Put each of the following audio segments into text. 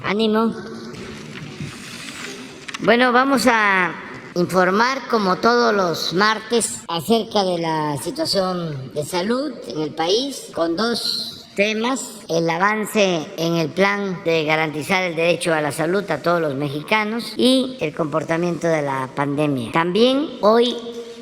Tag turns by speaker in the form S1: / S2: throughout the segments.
S1: Ánimo. Bueno, vamos a informar como todos los martes acerca de la situación de salud en el país con dos temas: el avance en el plan de garantizar el derecho a la salud a todos los mexicanos y el comportamiento de la pandemia. También hoy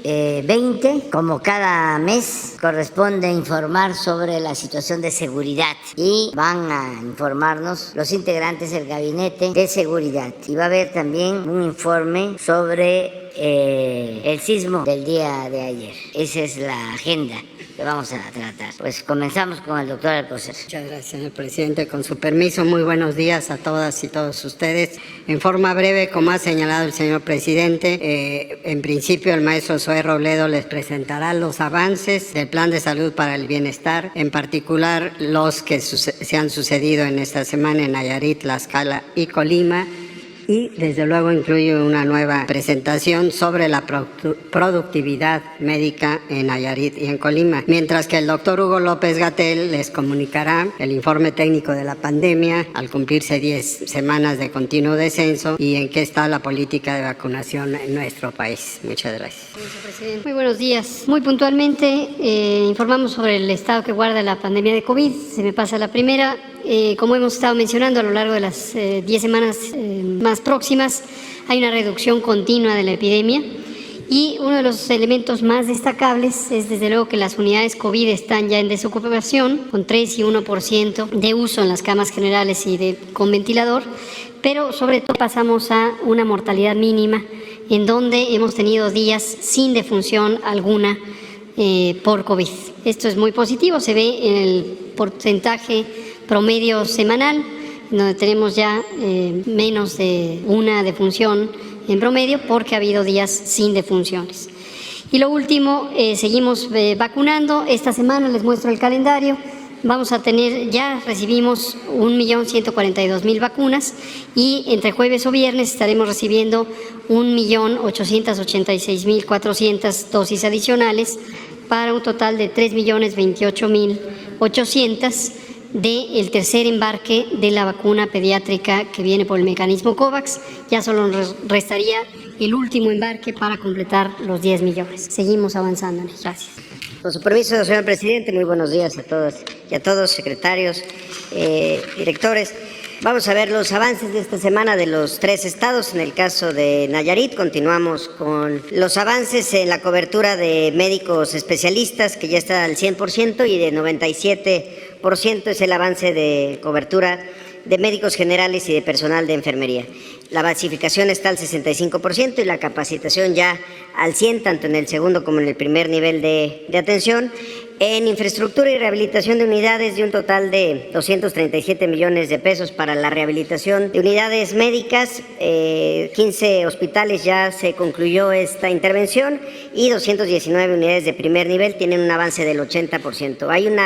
S1: 20, como cada mes, corresponde informar sobre la situación de seguridad y van a informarnos los integrantes del Gabinete de Seguridad. Y va a haber también un informe sobre el sismo del día de ayer. Esa es la agenda que vamos a tratar. Pues comenzamos con el doctor Alcocer.
S2: Muchas gracias, señor presidente. Con su permiso, muy buenos días a todas y todos ustedes. En forma breve, como ha señalado el señor presidente, en principio el maestro Zoé Robledo les presentará los avances del Plan de Salud para el Bienestar, en particular los que se han sucedido en esta semana en Nayarit, Tlaxcala y Colima. Y desde luego incluye una nueva presentación sobre la productividad médica en Nayarit y en Colima. Mientras que el doctor Hugo López-Gatell les comunicará el informe técnico de la pandemia al cumplirse 10 semanas de continuo descenso y en qué está la política de vacunación en nuestro país. Muchas gracias.
S3: Muy buenos días. Muy puntualmente informamos sobre el estado que guarda la pandemia de COVID. Se me pasa la primera. Como hemos estado mencionando a lo largo de las 10 semanas más próximas, hay una reducción continua de la epidemia y uno de los elementos más destacables es desde luego que las unidades COVID están ya en desocupación, con 3 y 1% de uso en las camas generales y con ventilador, pero sobre todo pasamos a una mortalidad mínima en donde hemos tenido días sin defunción alguna por COVID. Esto es muy positivo, se ve en el porcentaje promedio semanal, donde tenemos ya menos de una defunción en promedio porque ha habido días sin defunciones. Y lo último, seguimos vacunando. Esta semana les muestro el calendario. Vamos a tener, ya recibimos 1.142.000 vacunas y entre jueves o viernes estaremos recibiendo 1.886.400 dosis adicionales para un total de 3.028.800 del tercer embarque de la vacuna pediátrica que viene por el mecanismo COVAX. Ya solo nos restaría el último embarque para completar los 10 millones. Seguimos avanzando. Gracias.
S1: Con su permiso, señor presidente, muy buenos días a todas y a todos, secretarios, directores. Vamos a ver los avances de esta semana de los 3 estados. En el caso de Nayarit, continuamos con los avances en la cobertura de médicos especialistas, que ya está al 100%, y de 97% es el avance de cobertura de médicos generales y de personal de enfermería. La basificación está al 65% y la capacitación ya al 100%, tanto en el segundo como en el primer nivel de atención. En infraestructura y rehabilitación de unidades, de un total de 237 millones de pesos para la rehabilitación de unidades médicas, 15 hospitales ya se concluyó esta intervención y 219 unidades de primer nivel tienen un avance del 80%. Hay un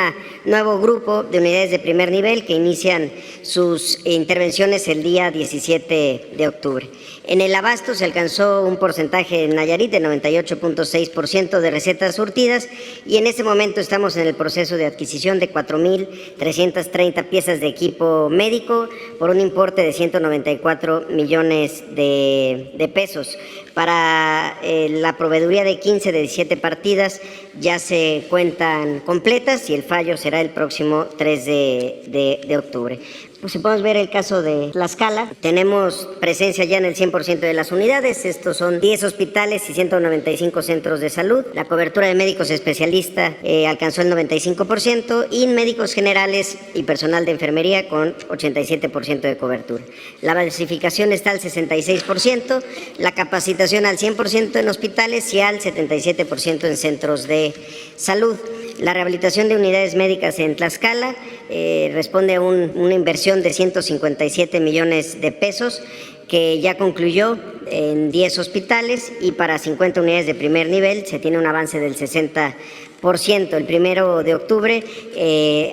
S1: nuevo grupo de unidades de primer nivel que inician sus intervenciones el día 17 de octubre. En el abasto se alcanzó un porcentaje en Nayarit de 98.6% de recetas surtidas y en este momento estamos en el proceso de adquisición de 4.330 piezas de equipo médico por un importe de 194 millones de pesos. Para la proveeduría de 15 de 17 partidas ya se cuentan completas y el fallo será el próximo 3 de octubre. Pues si podemos ver el caso de Tlaxcala, tenemos presencia ya en el 100% de las unidades. Estos son 10 hospitales y 195 centros de salud. La cobertura de médicos especialistas alcanzó el 95% y médicos generales y personal de enfermería con 87% de cobertura. La basificación está al 66%, la capacitación al 100% en hospitales y al 77% en centros de salud. La rehabilitación de unidades médicas en Tlaxcala responde a una inversión de 157 millones de pesos que ya concluyó en 10 hospitales y para 50 unidades de primer nivel se tiene un avance del 60%. El 1 de octubre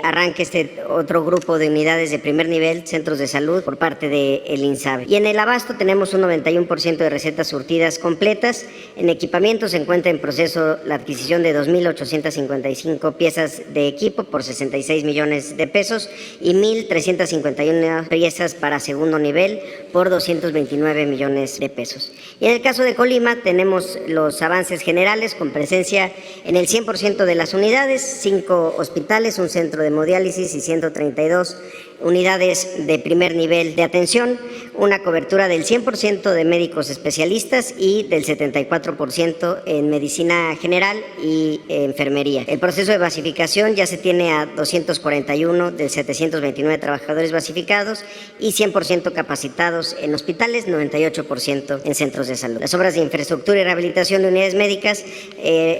S1: arranca este otro grupo de unidades de primer nivel, centros de salud, por parte del INSABI. Y en el abasto tenemos un 91% de recetas surtidas completas. En equipamiento se encuentra en proceso la adquisición de 2.855 piezas de equipo por 66 millones de pesos y 1.351 piezas para segundo nivel por 229 millones de pesos. Y en el caso de Colima tenemos los avances generales con presencia en el 100% de las unidades, 5 hospitales, un centro de hemodiálisis y 132 unidades de primer nivel de atención, una cobertura del 100% de médicos especialistas y del 74% en medicina general y enfermería. El proceso de basificación ya se tiene a 241 de 729 trabajadores basificados y 100% capacitados en hospitales, 98% en centros de salud. Las obras de infraestructura y rehabilitación de unidades médicas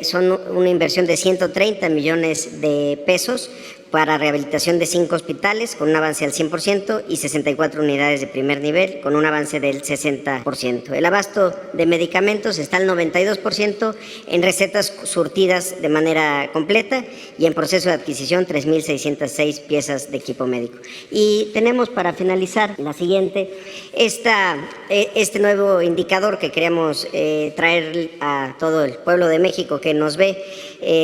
S1: son una inversión de 130 millones de pesos para rehabilitación de 5 hospitales con un avance al 100% y 64 unidades de primer nivel con un avance del 60%. El abasto de medicamentos está al 92% en recetas surtidas de manera completa y en proceso de adquisición 3.606 piezas de equipo médico. Y tenemos para finalizar la siguiente, este nuevo indicador que queremos traer a todo el pueblo de México que nos ve,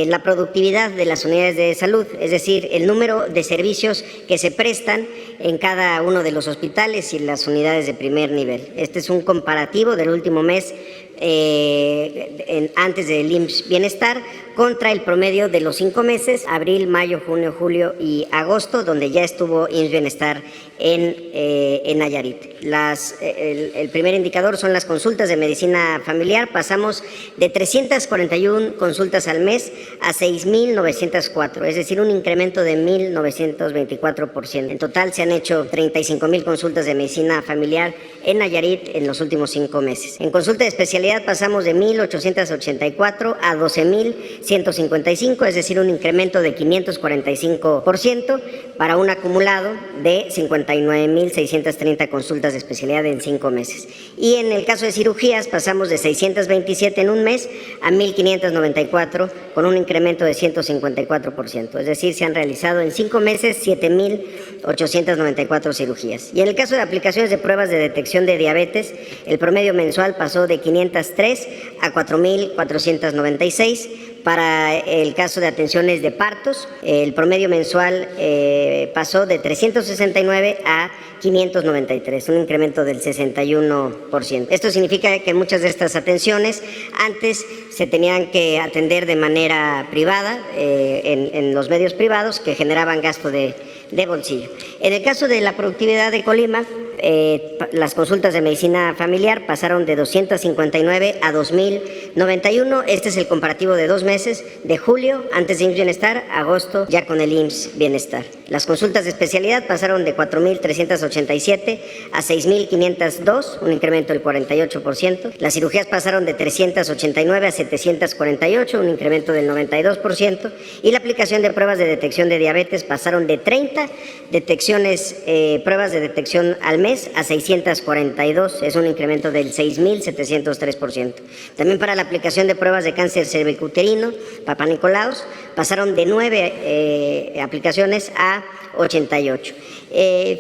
S1: la productividad de las unidades de salud, es decir, el número de servicios que se prestan en cada uno de los hospitales y las unidades de primer nivel. Este es un comparativo del último mes antes del IMSS Bienestar contra el promedio de los 5 meses, abril, mayo, junio, julio y agosto, donde ya estuvo IMSS Bienestar en Nayarit. El primer indicador son las consultas de medicina familiar. Pasamos de 341 consultas al mes a 6.904, es decir, un incremento de 1.924%. En total se han hecho 35,000 consultas de medicina familiar en Nayarit en los últimos 5 meses. En consulta de especialidad pasamos de 1.884 a 12.155, es decir, un incremento de 545% para un acumulado de 59.630 consultas de especialidad en 5 meses. Y en el caso de cirugías pasamos de 627 en un mes a 1.594 con un incremento de 154%, es decir, se han realizado en 5 meses 7.894 cirugías. Y en el caso de aplicaciones de pruebas de detección de diabetes, el promedio mensual pasó de 503 a 4.496. Para el caso de atenciones de partos, el promedio mensual pasó de 369 a 593, un incremento del 61%. Esto significa que muchas de estas atenciones antes se tenían que atender de manera privada, en los medios privados, que generaban gasto de bolsillo. En el caso de la productividad de Colima, las consultas de medicina familiar pasaron de 259 a 2.091. Este es el comparativo de 2 meses, de julio antes de IMSS Bienestar, agosto ya con el IMSS Bienestar. Las consultas de especialidad pasaron de 4.387 a 6.502, un incremento del 48%. Las cirugías pasaron de 389 a 748, un incremento del 92%. Y la aplicación de pruebas de detección de diabetes pasaron de 30 pruebas de detección al mes a 642, es un incremento del 6.703%. También para la aplicación de pruebas de cáncer cervicuterino, Papá Nicolaos, pasaron de 9 aplicaciones a 88.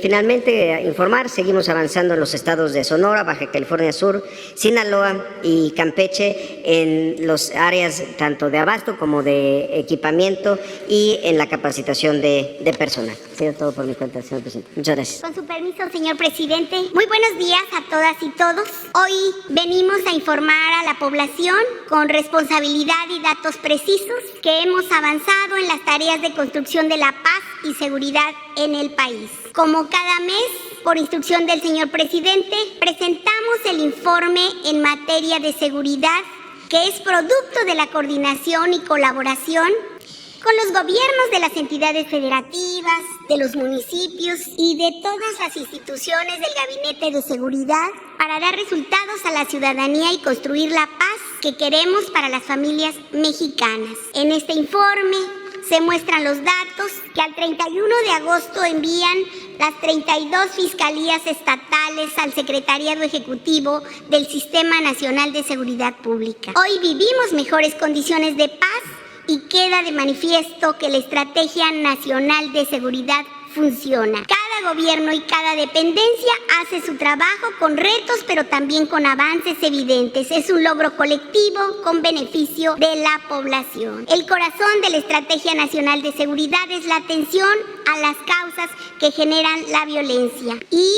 S1: Finalmente, informar, seguimos avanzando en los estados de Sonora, Baja California Sur, Sinaloa y Campeche en las áreas tanto de abasto como de equipamiento y en la capacitación de personal. Ha sido todo por mi cuenta, señor presidente. Muchas gracias.
S4: Con su permiso, señor presidente. Muy buenos días a todas y todos. Hoy venimos a informar a la población con responsabilidad y datos precisos que hemos avanzado en las tareas de construcción de la paz y seguridad en el país. Como cada mes, por instrucción del señor presidente, presentamos el informe en materia de seguridad, que es producto de la coordinación y colaboración con los gobiernos de las entidades federativas, de los municipios y de todas las instituciones del Gabinete de Seguridad para dar resultados a la ciudadanía y construir la paz que queremos para las familias mexicanas. En este informe se muestran los datos que al 31 de agosto envían las 32 fiscalías estatales al Secretariado Ejecutivo del Sistema Nacional de Seguridad Pública. Hoy vivimos mejores condiciones de paz y queda de manifiesto que la Estrategia Nacional de Seguridad funciona. Cada gobierno y cada dependencia hace su trabajo con retos, pero también con avances evidentes. Es un logro colectivo con beneficio de la población. El corazón de la Estrategia Nacional de Seguridad es la atención a las causas que generan la violencia. Y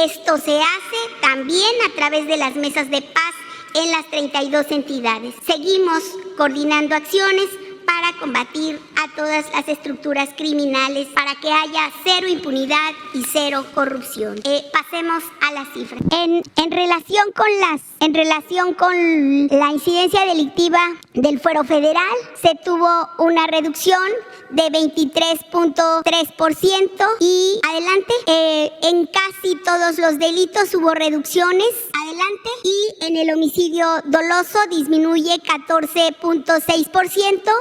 S4: esto se hace también a través de las mesas de paz en las 32 entidades. Seguimos coordinando acciones para combatir a todas las estructuras criminales, para que haya cero impunidad y cero corrupción. Pasemos a las cifras. En relación con la incidencia delictiva del fuero federal, se tuvo una reducción de 23.3% y adelante, en casi todos los delitos hubo reducciones, adelante, y en el homicidio doloso disminuye 14.6%,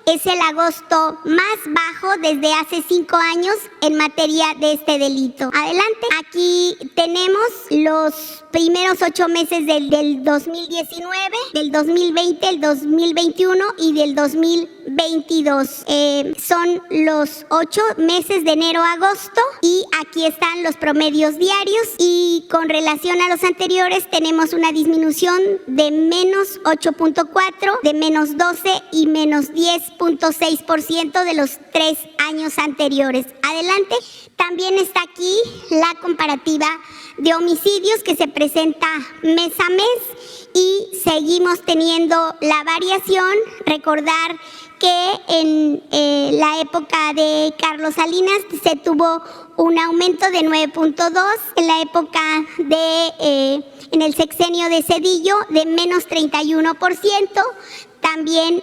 S4: es el agosto más bajo desde hace 5 años en materia de este delito. Adelante, aquí tenemos los primeros 8 meses del 2019, del 2020, el 2021 y del 2022. Son los 8 meses de enero a agosto y aquí están los promedios diarios, y con relación a los anteriores tenemos una disminución de menos 8.4, de menos 12 y menos 10.6% de los 3 años anteriores. Adelante, también está aquí la comparativa de homicidios que se presenta mes a mes y seguimos teniendo la variación. Recordar que en la época de Carlos Salinas se tuvo un aumento de 9.2, en la época en el sexenio de Zedillo de menos 31%, también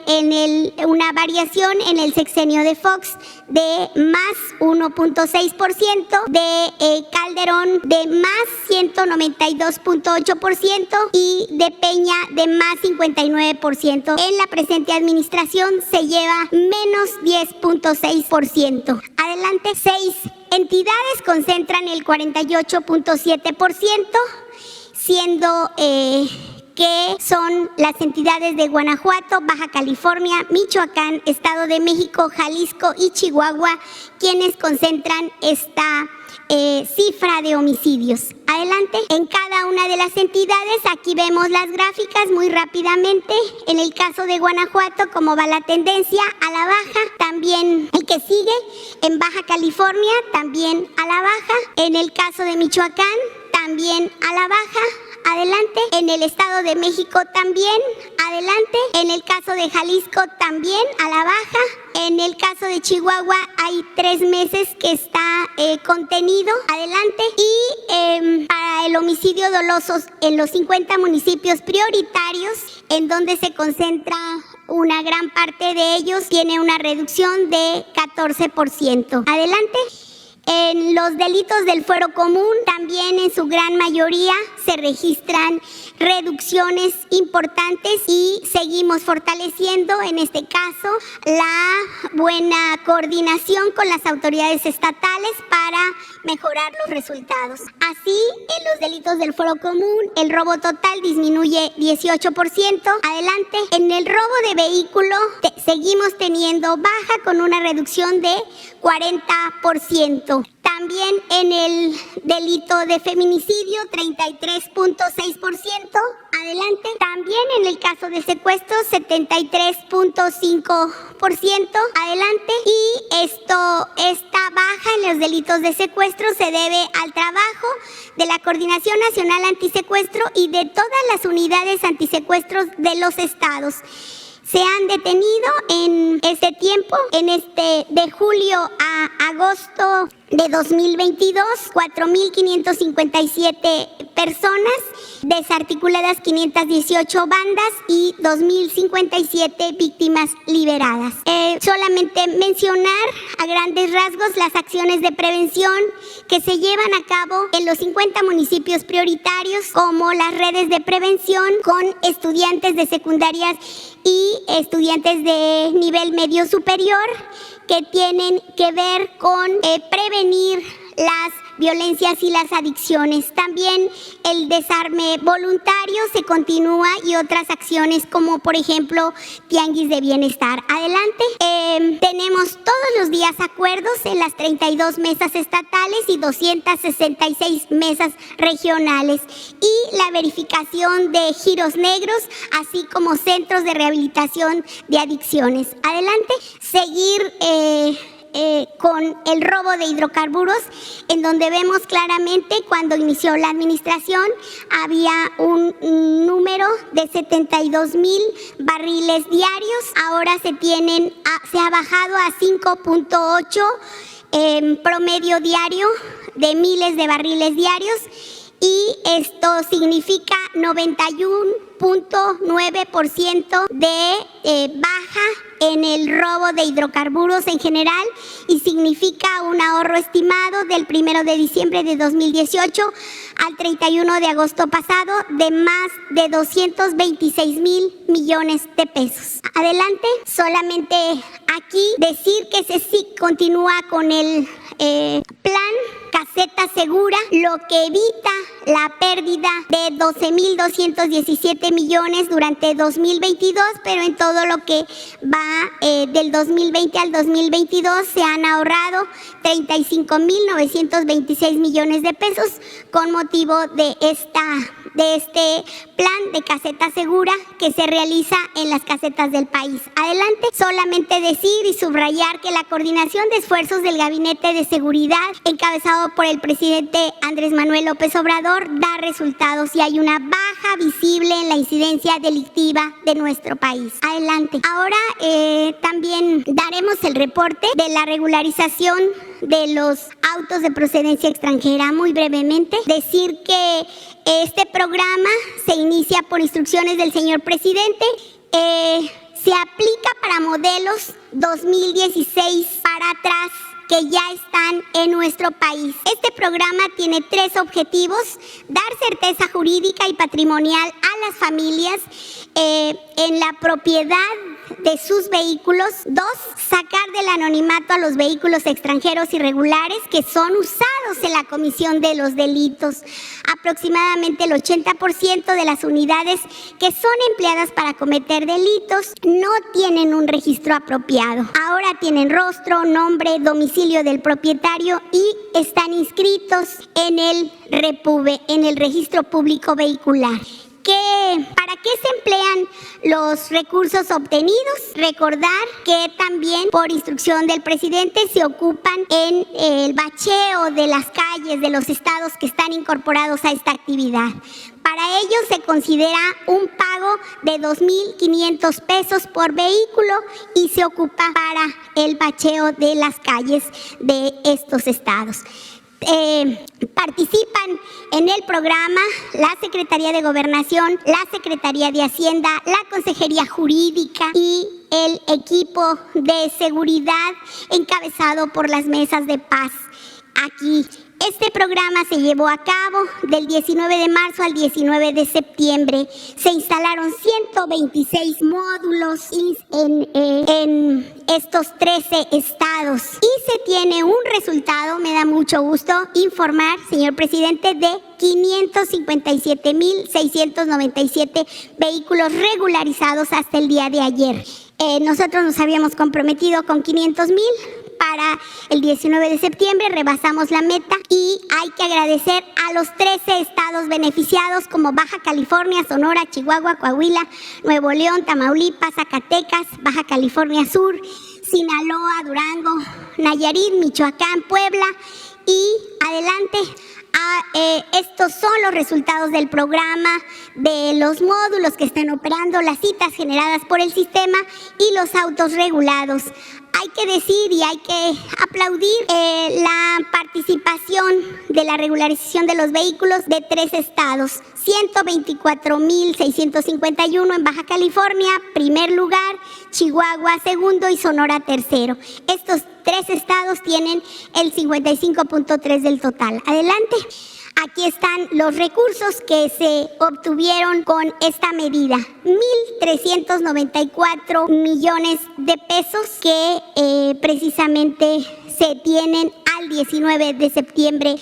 S4: una variación en el sexenio de Fox de más 1.6%, de Calderón de más 192.8% y de Peña de más 59%. En la presente administración se lleva menos 10.6%. Adelante, 6 entidades concentran el 48.7%, siendo que son las entidades de Guanajuato, Baja California, Michoacán, Estado de México, Jalisco y Chihuahua, quienes concentran esta cifra de homicidios. Adelante, en cada una de las entidades, aquí vemos las gráficas muy rápidamente. En el caso de Guanajuato, cómo va la tendencia a la baja, también el que sigue, en Baja California, también a la baja, en el caso de Michoacán, también a la baja. Adelante, en el Estado de México también, adelante, en el caso de Jalisco también a la baja, en el caso de Chihuahua hay 3 meses que está contenido, adelante, y para el homicidio doloso en los 50 municipios prioritarios, en donde se concentra una gran parte de ellos, tiene una reducción de 14%. Adelante. En los delitos del fuero común, también en su gran mayoría se registran reducciones importantes y seguimos fortaleciendo, en este caso, la buena coordinación con las autoridades estatales para mejorar los resultados. Así, en los delitos del fuero común, el robo total disminuye 18%. Adelante, en el robo de vehículo seguimos teniendo baja con una reducción de 40%. También en el delito de feminicidio, 33.6%. Adelante. También en el caso de secuestro, 73.5%. Adelante. Y esta baja en los delitos de secuestro se debe al trabajo de la Coordinación Nacional Antisecuestro y de todas las unidades antisecuestros de los estados. Se han detenido en este tiempo, de julio a agosto de 2022, 4.557 personas, desarticuladas 518 bandas y 2.057 víctimas liberadas. Solamente mencionar a grandes rasgos las acciones de prevención que se llevan a cabo en los 50 municipios prioritarios, como las redes de prevención con estudiantes de secundarias y estudiantes de nivel medio superior, que tienen que ver con prevenir las violencias y las adicciones. También el desarme voluntario se continúa y otras acciones como por ejemplo tianguis de bienestar. Adelante. Tenemos todos los días acuerdos en las 32 mesas estatales y 266 mesas regionales y la verificación de giros negros, así como centros de rehabilitación de adicciones. Adelante. Seguir con el robo de hidrocarburos, en donde vemos claramente cuando inició la administración había un número de 72,000 barriles diarios, ahora se ha bajado a 5.8 promedio diario de miles de barriles diarios, y esto significa 91.9% de baja en el robo de hidrocarburos en general, y significa un ahorro estimado del 1 de diciembre de 2018 al 31 de agosto pasado de más de 226,000 millones de pesos. Adelante. Solamente aquí decir que se continúa con el plan Caseta Segura, lo que evita la pérdida de 12,217 millones durante 2022, pero en todo lo que va del 2020 al 2022 se han ahorrado 35,926 millones de pesos con motivo de este plan de caseta segura que se realiza en las casetas del país. Adelante. Solamente decir y subrayar que la coordinación de esfuerzos del Gabinete de Seguridad, encabezado por el presidente Andrés Manuel López Obrador, da resultados y hay una baja visible en la incidencia delictiva de nuestro país. Adelante. Ahora también daremos el reporte de la regularización de los autos de procedencia extranjera. Muy brevemente, decir que este programa se inicia por instrucciones del señor presidente. Se aplica para modelos 2016 para atrás que ya están en nuestro país. Este programa tiene 3 objetivos: dar certeza jurídica y patrimonial a las familias en la propiedad de sus vehículos. 2, sacar del anonimato a los vehículos extranjeros irregulares que son usados en la comisión de los delitos. Aproximadamente el 80% de las unidades que son empleadas para cometer delitos no tienen un registro apropiado. Ahora tienen rostro, nombre, domicilio del propietario y están inscritos en el REPUVE, en el Registro Público Vehicular. ¿Para qué se emplean los recursos obtenidos? Recordar que también por instrucción del presidente se ocupan en el bacheo de las calles de los estados que están incorporados a esta actividad. Para ello se considera un pago de 2,500 pesos por vehículo y se ocupa para el bacheo de las calles de estos estados. Participan en el programa la Secretaría de Gobernación, la Secretaría de Hacienda, la Consejería Jurídica y el equipo de seguridad encabezado por las mesas de paz. Aquí este programa se llevó a cabo del 19 de marzo al 19 de septiembre. Se instalaron 126 módulos en estos 13 estados y se tiene un resultado, me da mucho gusto informar, señor presidente, de 557,697 vehículos regularizados hasta el día de ayer. Nosotros nos habíamos comprometido con 500,000. Para el 19 de septiembre rebasamos la meta y hay que agradecer a los 13 estados beneficiados como Baja California, Sonora, Chihuahua, Coahuila, Nuevo León, Tamaulipas, Zacatecas, Baja California Sur, Sinaloa, Durango, Nayarit, Michoacán, Puebla y adelante. Estos son los resultados del programa, de los módulos que están operando, las citas generadas por el sistema y los autos regulados. Hay que decir y hay que aplaudir la participación de la regularización de los vehículos de 3 estados. 124,651 en Baja California, primer lugar, Chihuahua, segundo y Sonora, tercero. Estos 3 estados tienen el 55.3 del total. Adelante. Aquí están los recursos que se obtuvieron con esta medida. 1,394 millones de pesos que precisamente se tienen al 19 de septiembre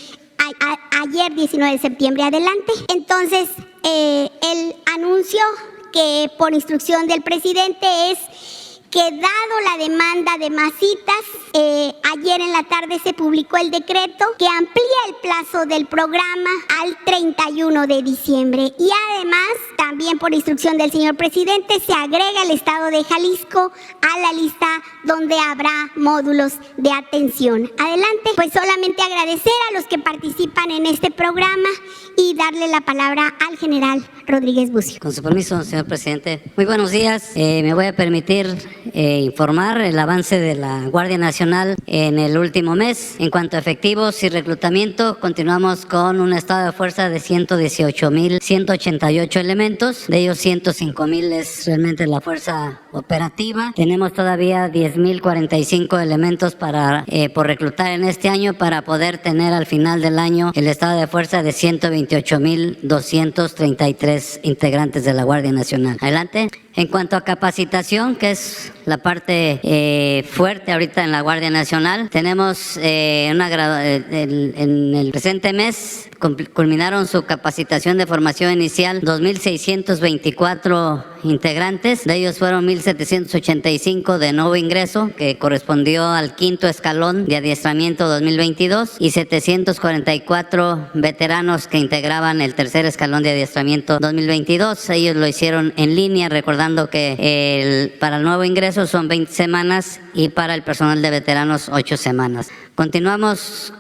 S4: ayer 19 de septiembre adelante. Entonces, el anuncio que por instrucción del presidente es que dado la demanda de más citas, ayer en la tarde se publicó el decreto que amplía el plazo del programa al 31 de diciembre. Y además, también por instrucción del señor presidente, se agrega el estado de Jalisco a la lista donde habrá módulos de atención. Adelante, pues solamente agradecer a los que participan en este programa y darle la palabra al general Rodríguez Bucio.
S5: Con su permiso, señor presidente. Muy buenos días. Me voy a permitir informar el avance de la Guardia Nacional en el último mes. En cuanto a efectivos y reclutamiento, continuamos con un estado de fuerza de 118,188 elementos. De ellos, 105,000 es realmente la fuerza operativa. Tenemos todavía 10,045 elementos por reclutar en este año para poder tener al final del año el estado de fuerza de 128,233 integrantes de la Guardia Nacional. Adelante. En cuanto a capacitación, que es la parte fuerte ahorita en la Guardia Nacional, tenemos en el presente mes culminaron su capacitación de formación inicial 2,624 integrantes. De ellos fueron 1,785 de nuevo ingreso, que correspondió al quinto escalón de adiestramiento 2022, y 744 veteranos que integraban el tercer escalón de adiestramiento 2022. Ellos lo hicieron en línea, recordando que para el nuevo ingreso son 20 semanas y para el personal de veteranos 8 semanas. Continuamos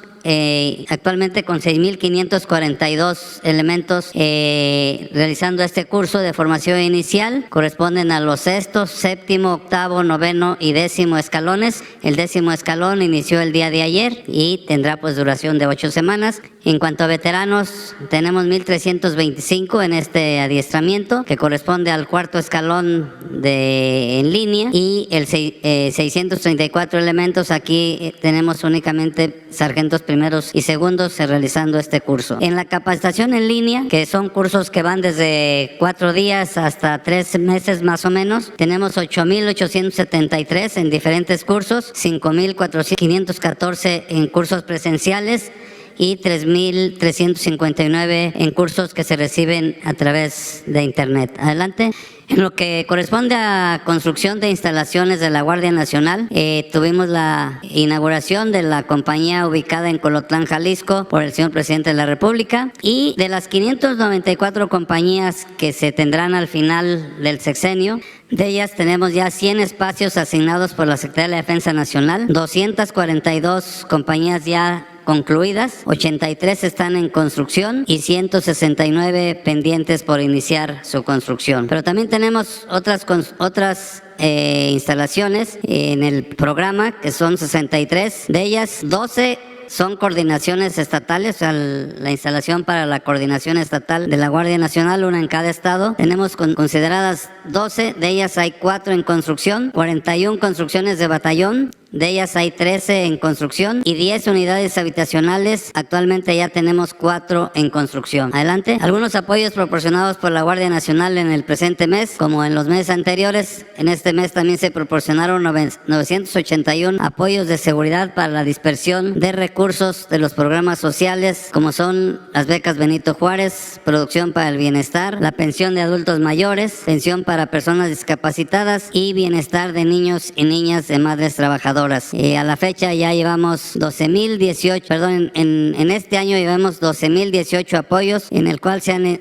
S5: actualmente con 6,542 elementos realizando este curso de formación inicial. Corresponden a los sexto, séptimo, octavo, noveno y 10º escalones. El 10º escalón inició el día de ayer y tendrá pues duración de 8 semanas. En cuanto a veteranos, tenemos 1,325 en este adiestramiento, que corresponde al cuarto escalón en línea, y el 634 elementos. Aquí tenemos únicamente sargentos primeros y segundos realizando este curso. En la capacitación en línea, que son cursos que van desde 4 días hasta 3 meses más o menos, tenemos 8,873 en diferentes cursos, 5,514 en cursos presenciales y 3,359 en cursos que se reciben a través de Internet. Adelante. En lo que corresponde a construcción de instalaciones de la Guardia Nacional, tuvimos la inauguración de la compañía ubicada en Colotlán, Jalisco, por el señor presidente de la República, y de las 594 compañías que se tendrán al final del sexenio, de ellas tenemos ya 100 espacios asignados por la Secretaría de la Defensa Nacional, 242 compañías ya concluidas, 83 están en construcción y 169 pendientes por iniciar su construcción. Pero también tenemos otras instalaciones en el programa, que son 63, de ellas 12 son coordinaciones estatales, o sea, la instalación para la coordinación estatal de la Guardia Nacional, una en cada estado. Tenemos consideradas 12, de ellas hay 4 en construcción, 41 construcciones de batallón, de ellas hay 13 en construcción, y 10 unidades habitacionales. Actualmente ya tenemos 4 en construcción. Adelante. Algunos apoyos proporcionados por la Guardia Nacional en el presente mes, como en los meses anteriores. En este mes también se proporcionaron 981 apoyos de seguridad para la dispersión de recursos de los programas sociales, como son las becas Benito Juárez, Producción para el Bienestar, la pensión de adultos mayores, pensión para personas discapacitadas y bienestar de niños y niñas de madres trabajadoras. A la fecha ya llevamos 12,018, en este año llevamos 12,018 apoyos, en el cual se han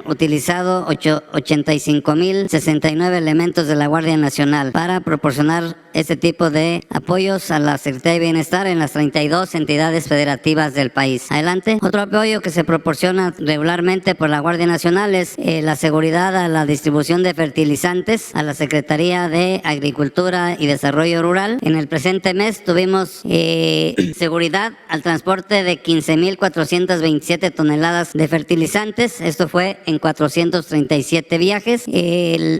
S5: utilizado 85,069 elementos de la Guardia Nacional para proporcionar este tipo de apoyos a la Secretaría de Bienestar en las 32 entidades federativas del país. Adelante. Otro apoyo que se proporciona regularmente por la Guardia Nacional es la seguridad a la distribución de fertilizantes a la Secretaría de Agricultura y Desarrollo Rural. En el presente mes tuvimos seguridad al transporte de 15,427 toneladas de fertilizantes. Esto fue en 437 viajes.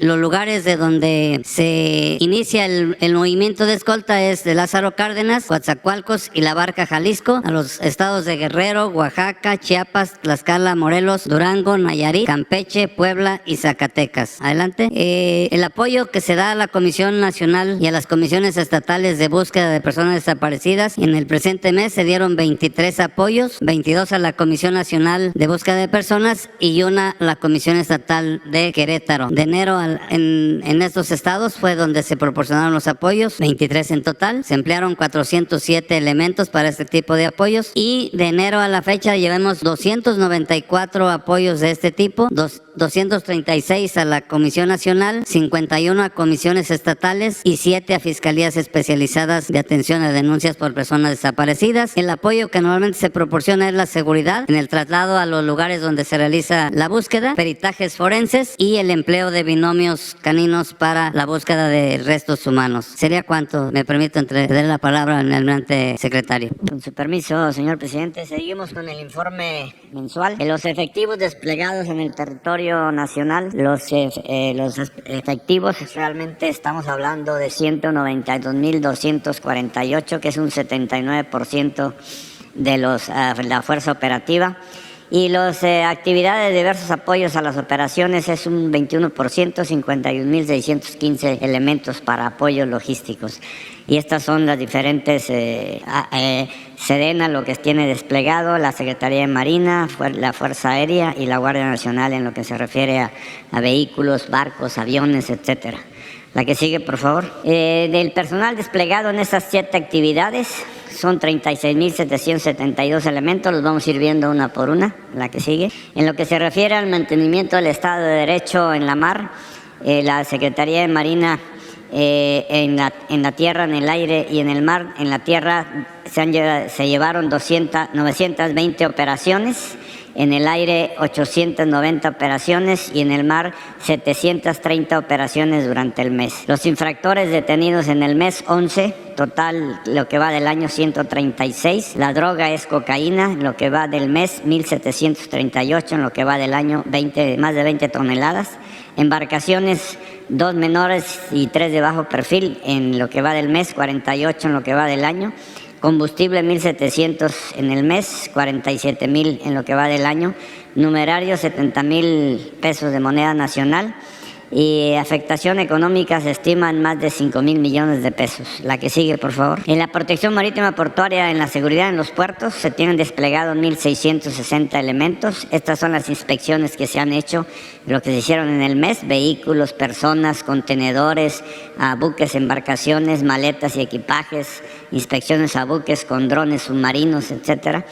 S5: Los lugares de donde se inicia el movimiento movimiento de escolta es de Lázaro Cárdenas, Coatzacoalcos y La Barca, Jalisco, a los estados de Guerrero, Oaxaca, Chiapas, Tlaxcala, Morelos, Durango, Nayarit, Campeche, Puebla y Zacatecas. Adelante. El apoyo que se da a la Comisión Nacional y a las comisiones estatales de búsqueda de personas desaparecidas, en el presente mes se dieron 23 apoyos, 22 a la Comisión Nacional de Búsqueda de Personas y una a la Comisión Estatal de Querétaro. De enero en estos estados fue donde se proporcionaron los apoyos, 23 en total. Se emplearon 407 elementos para este tipo de apoyos y de enero a la fecha llevamos 294 apoyos de este tipo, 236 a la Comisión Nacional, 51 a comisiones estatales y 7 a fiscalías especializadas de atención a denuncias por personas desaparecidas. El apoyo que normalmente se proporciona es la seguridad en el traslado a los lugares donde se realiza la búsqueda, peritajes forenses y el empleo de binomios caninos para la búsqueda de restos humanos. ¿Sería cuánto? Me permito entregar la palabra al almirante secretario.
S1: Con su permiso, señor presidente, seguimos con el informe mensual de los efectivos desplegados en el territorio nacional. Los efectivos, realmente estamos hablando de 192.248, que es un 79% de la fuerza operativa. Y las actividades de diversos apoyos a las operaciones es un 21%, 51.615 elementos para apoyos logísticos. Y estas son las diferentes Sedena, lo que tiene desplegado, la Secretaría de Marina, la Fuerza Aérea y la Guardia Nacional en lo que se refiere a vehículos, barcos, aviones, etcétera. La que sigue, por favor. Del personal desplegado en estas 7 actividades, son 36.772 elementos, los vamos a ir viendo una por una, la que sigue. En lo que se refiere al mantenimiento del Estado de Derecho en la mar, la Secretaría de Marina en la tierra, en el aire y en el mar. En la tierra se llevaron 920 operaciones, en el aire 890 operaciones y en el mar 730 operaciones durante el mes. Los infractores detenidos en el mes 11, total lo que va del año 136. La droga es cocaína, lo que va del mes 1738, en lo que va del año más de 20 toneladas. Embarcaciones, 2 menores y 3 de bajo perfil, en lo que va del mes 48, en lo que va del año. Combustible 1.700 en el mes, 47.000 en lo que va del año. Numerario 70.000 pesos de moneda nacional. Y afectación económica se estima en más de 5.000 millones de pesos. La que sigue, por favor. En la protección marítima portuaria, en la seguridad en los puertos, se tienen desplegados 1.660 elementos. Estas son las inspecciones que se han hecho, lo que se hicieron en el mes: vehículos, personas, contenedores, a buques, embarcaciones, maletas y equipajes, inspecciones a buques con drones submarinos, etcétera.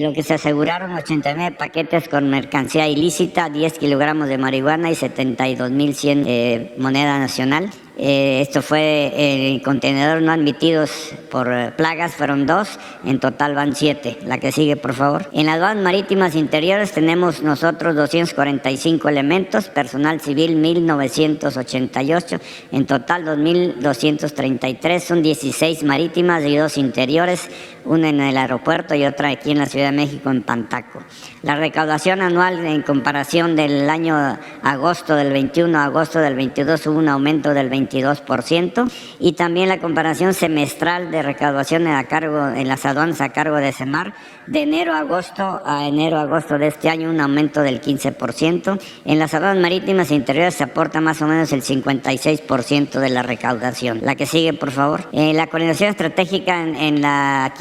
S1: Lo que se aseguraron 89 paquetes con mercancía ilícita, 10 kilogramos de marihuana y 72.100 moneda nacional. Esto fue contenedores no admitidos por plagas, fueron 2, en total van 7. La que sigue, por favor. En las aduanas marítimas interiores tenemos nosotros 245 elementos, personal civil 1.988, en total 2.233, son 16 marítimas y 2 interiores, una en el aeropuerto y otra aquí en la Ciudad de México, en Pantaco. La recaudación anual en comparación del año agosto del 21 a agosto del 22 hubo un aumento del 22%, y también la comparación semestral de recaudación en las aduanas a cargo de SEMAR, de enero a agosto de este año un aumento del 15%. En las aduanas marítimas e interiores se aporta más o menos el 56% de la recaudación. La que sigue, por favor. La coordinación estratégica en la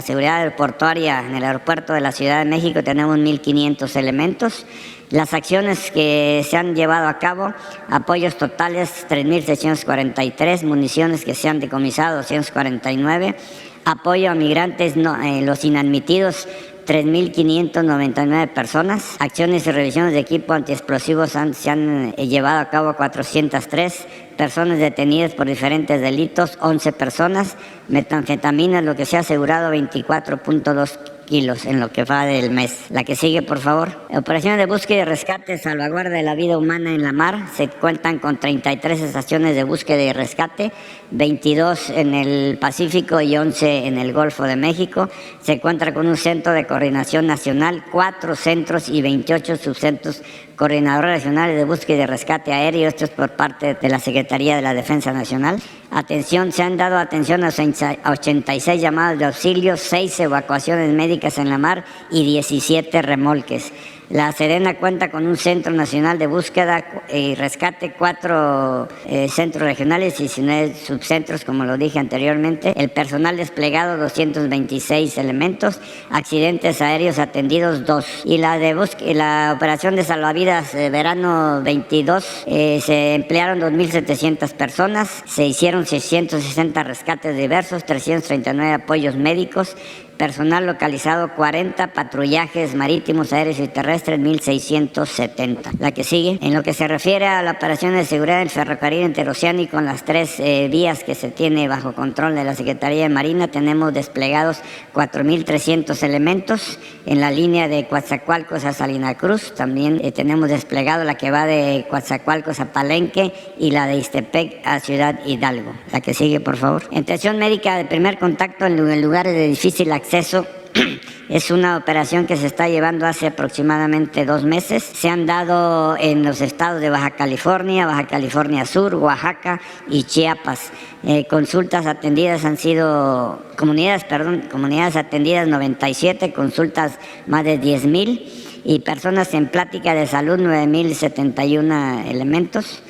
S1: seguridad aeroportuaria, en el aeropuerto de la Ciudad de México tenemos 1.500 elementos. Las acciones que se han llevado a cabo: apoyos totales 3.643, municiones que se han decomisado 249, apoyo a migrantes los inadmitidos 3.599 personas, acciones y revisiones de equipo antiexplosivos se han llevado a cabo 403, personas detenidas por diferentes delitos 11 personas, metanfetaminas, lo que se ha asegurado 24.2 kilos en lo que va del mes. La que sigue, por favor. Operaciones de búsqueda y rescate, salvaguarda de la vida humana en la mar. Se cuentan con 33 estaciones de búsqueda y rescate, 22 en el Pacífico y 11 en el Golfo de México. Se cuenta con un centro de coordinación nacional, 4 centros y 28 subcentros coordinadores regionales de búsqueda y rescate aéreo. Esto es por parte de la Secretaría de la Defensa Nacional. Se han dado atención a 86 llamadas de auxilio, 6 evacuaciones médicas en la mar y 17 remolques. La Sedena cuenta con un Centro Nacional de Búsqueda y Rescate, 4 centros regionales y 19 subcentros, como lo dije anteriormente. El personal desplegado, 226 elementos. Accidentes aéreos atendidos, 2. Y la operación de salvavidas verano 22, se emplearon 2.700 personas. Se hicieron 660 rescates diversos, 339 apoyos médicos. Personal localizado 40, patrullajes marítimos, aéreos y terrestres 1.670. La que sigue. En lo que se refiere a la operación de seguridad del ferrocarril interoceánico, con las 3 vías que se tiene bajo control de la Secretaría de Marina, tenemos desplegados 4.300 elementos. En la línea de Coatzacoalcos a Salina Cruz también tenemos desplegado la que va de Coatzacoalcos a Palenque y la de Ixtepec a Ciudad Hidalgo. La que sigue, por favor. Atención médica de primer contacto en lugares de difícil acceso. Es una operación que se está llevando hace aproximadamente 2 meses. Se han dado en los estados de Baja California Sur, Oaxaca y Chiapas. Consultas atendidas han sido, comunidades atendidas 97, consultas más de 10,000 y personas en plática de salud 9,071 elementos.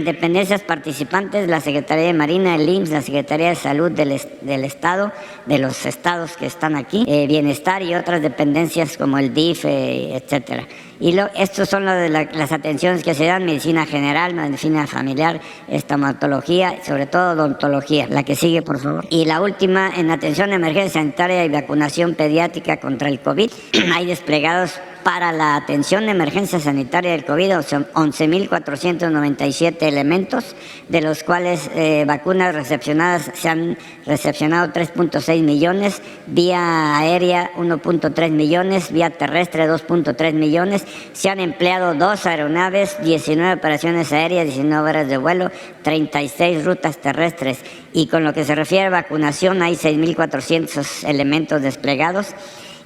S1: Dependencias participantes, la Secretaría de Marina, el IMSS, la Secretaría de Salud del Estado, de los estados que están aquí, Bienestar y otras dependencias como el DIF, etcétera. Y estos son las atenciones que se dan: medicina general, medicina familiar, estomatología, sobre todo odontología. La que sigue, por favor. Y la última, en atención de emergencia sanitaria y vacunación pediátrica contra el COVID, hay desplegados para la atención de emergencia sanitaria del COVID 11.497 elementos, de los cuales vacunas recepcionadas se han recepcionado 3.6 millones, vía aérea 1.3 millones, vía terrestre 2.3 millones. Se han empleado 2 aeronaves, 19 operaciones aéreas, 19 horas de vuelo, 36 rutas terrestres. Y con lo que se refiere a vacunación, hay 6.400 elementos desplegados.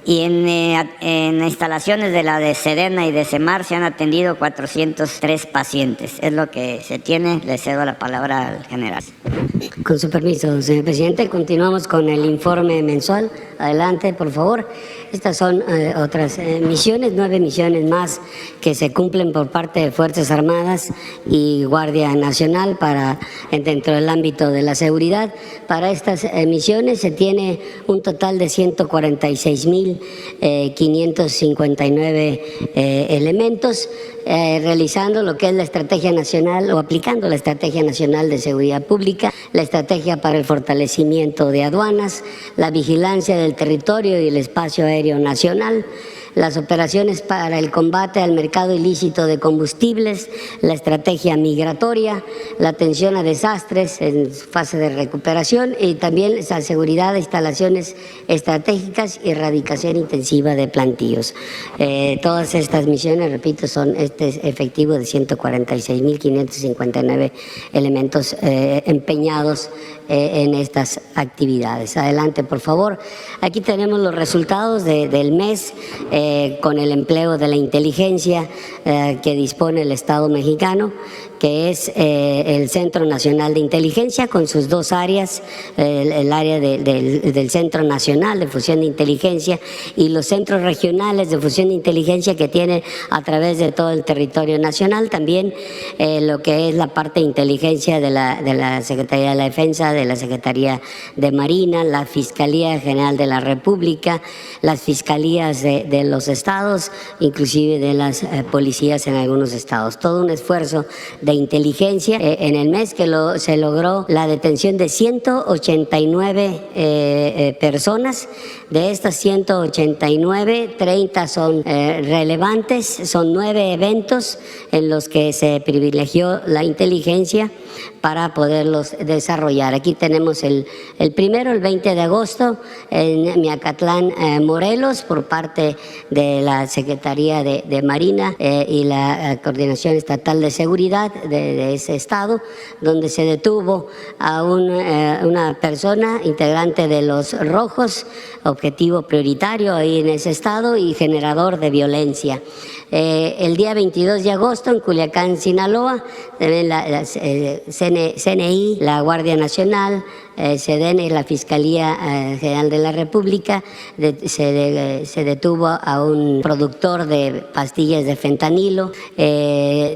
S1: Y en instalaciones de la de Sedena y de Semar se han atendido 403 pacientes. Es lo que se tiene. Le cedo la palabra al general.
S2: Con su permiso, señor presidente, continuamos con el informe mensual. Adelante, por favor. Estas son otras misiones, 9 misiones más que se cumplen por parte de Fuerzas Armadas y Guardia Nacional dentro del ámbito de la seguridad. Para estas misiones se tiene un total de 146.559 elementos, realizando lo que es la Estrategia Nacional o aplicando la Estrategia Nacional de Seguridad Pública, la Estrategia para el Fortalecimiento de Aduanas, la vigilancia del territorio y el espacio aéreo nacional, las operaciones para el combate al mercado ilícito de combustibles, la estrategia migratoria, la atención a desastres en fase de recuperación y también la seguridad de instalaciones estratégicas y erradicación intensiva de plantíos. Todas estas misiones, repito, son efectivo de 146.559 elementos empeñados en estas actividades. Adelante, por favor. Aquí tenemos los resultados del mes con el empleo de la inteligencia que dispone el Estado mexicano, que es el Centro Nacional de Inteligencia con sus 2 áreas, el área del Centro Nacional de Fusión de Inteligencia y los centros regionales de fusión de inteligencia que tiene a través de todo el territorio nacional. También lo que es la parte de inteligencia de la Secretaría de la Defensa, de la Secretaría de Marina, la Fiscalía General de la República, las fiscalías de los estados, inclusive de las policías en algunos estados. Todo un esfuerzo de inteligencia en el mes que se logró la detención de 189 personas. De estas 189, 30 son relevantes, son 9 eventos en los que se privilegió la inteligencia
S6: para poderlos desarrollar. Aquí tenemos el primero, el 20 de agosto, en Miacatlán, Morelos, por parte de la Secretaría de Marina y la Coordinación Estatal de Seguridad de ese estado, donde se detuvo a una persona integrante de los Rojos, objetivo prioritario ahí en ese estado y generador de violencia. El día 22 de agosto en Culiacán, Sinaloa, también la CNI, la Guardia Nacional, SEDENA y la Fiscalía General de la República se detuvo a un productor de pastillas de fentanilo,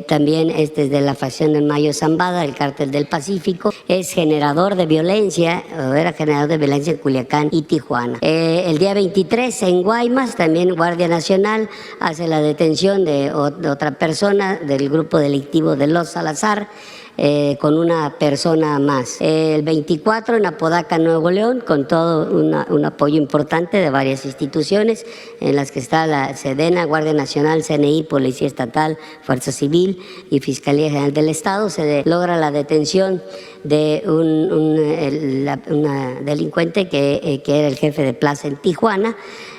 S6: también es de la facción del Mayo Zambada, el Cártel del Pacífico, es generador de violencia, o era generador de violencia en Culiacán y Tijuana. El día 23 en Guaymas, también Guardia Nacional hace la detención de otra persona del grupo delictivo de Los Salazar, con una persona más. El 24 en Apodaca, Nuevo León, con todo un apoyo importante de varias instituciones en las que está la SEDENA, Guardia Nacional, CNI, Policía Estatal, Fuerza Civil y Fiscalía General del Estado, se logra la detención de una delincuente que era el jefe de plaza en Tijuana,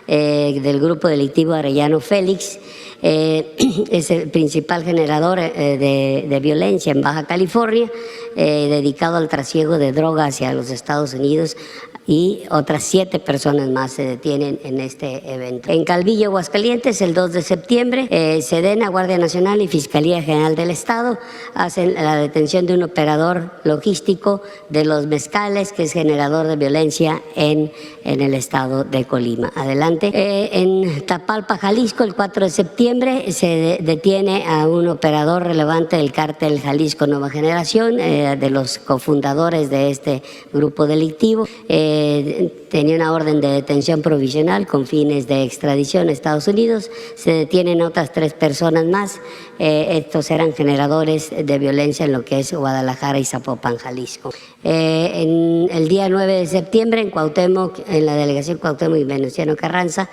S6: del grupo delictivo Arellano Félix. Es el principal generador de violencia en Baja California, dedicado al trasiego de droga hacia los Estados Unidos, y otras 7 personas más se detienen en este evento. En Calvillo, Aguascalientes, el 2 de septiembre, SEDENA, Guardia Nacional y Fiscalía General del Estado hacen la detención de un operador logístico de Los Mezcales, que es generador de violencia en el estado de Colima. Adelante. En Tapalpa, Jalisco, el 4 de septiembre, se detiene a un operador relevante del Cártel Jalisco Nueva Generación, de los cofundadores de este grupo delictivo. Tenía una orden de detención provisional con fines de extradición a Estados Unidos. Se detienen otras 3 personas más. Estos eran generadores de violencia en lo que es Guadalajara y Zapopan, Jalisco. En el día 9 de septiembre en Cuauhtémoc, en la delegación Cuauhtémoc y Venustiano Carranza,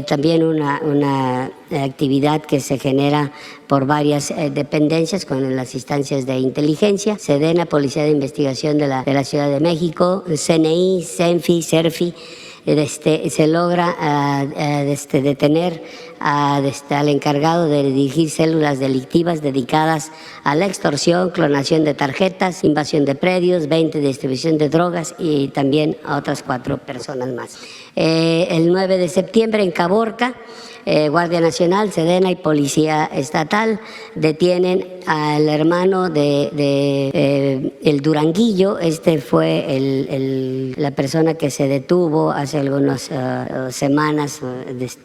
S6: también una actividad que se genera por varias dependencias con las instancias de inteligencia, SEDENA, Policía de Investigación de la Ciudad de México, CNI, CENFI, CERFI. Se logra detener al encargado de dirigir células delictivas dedicadas a la extorsión, clonación de tarjetas, invasión de predios, 20 de distribución de drogas y también a otras 4 personas más. El 9 de septiembre en Caborca, Guardia Nacional, SEDENA y Policía Estatal detienen al hermano de el Duranguillo. Este fue la persona que se detuvo hace algunas semanas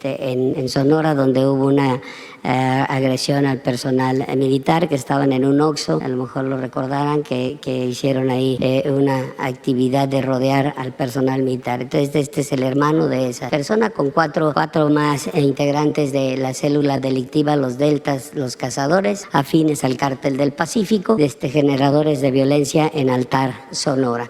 S6: en Sonora, donde hubo una agresión al personal militar que estaban en un Oxxo. A lo mejor lo recordarán que hicieron ahí una actividad de rodear al personal militar. Entonces este es el hermano de esa persona, con cuatro más integrantes de la célula delictiva, los Deltas, los Cazadores, afines al Cártel del Pacífico, generadores de violencia en Altar, Sonora.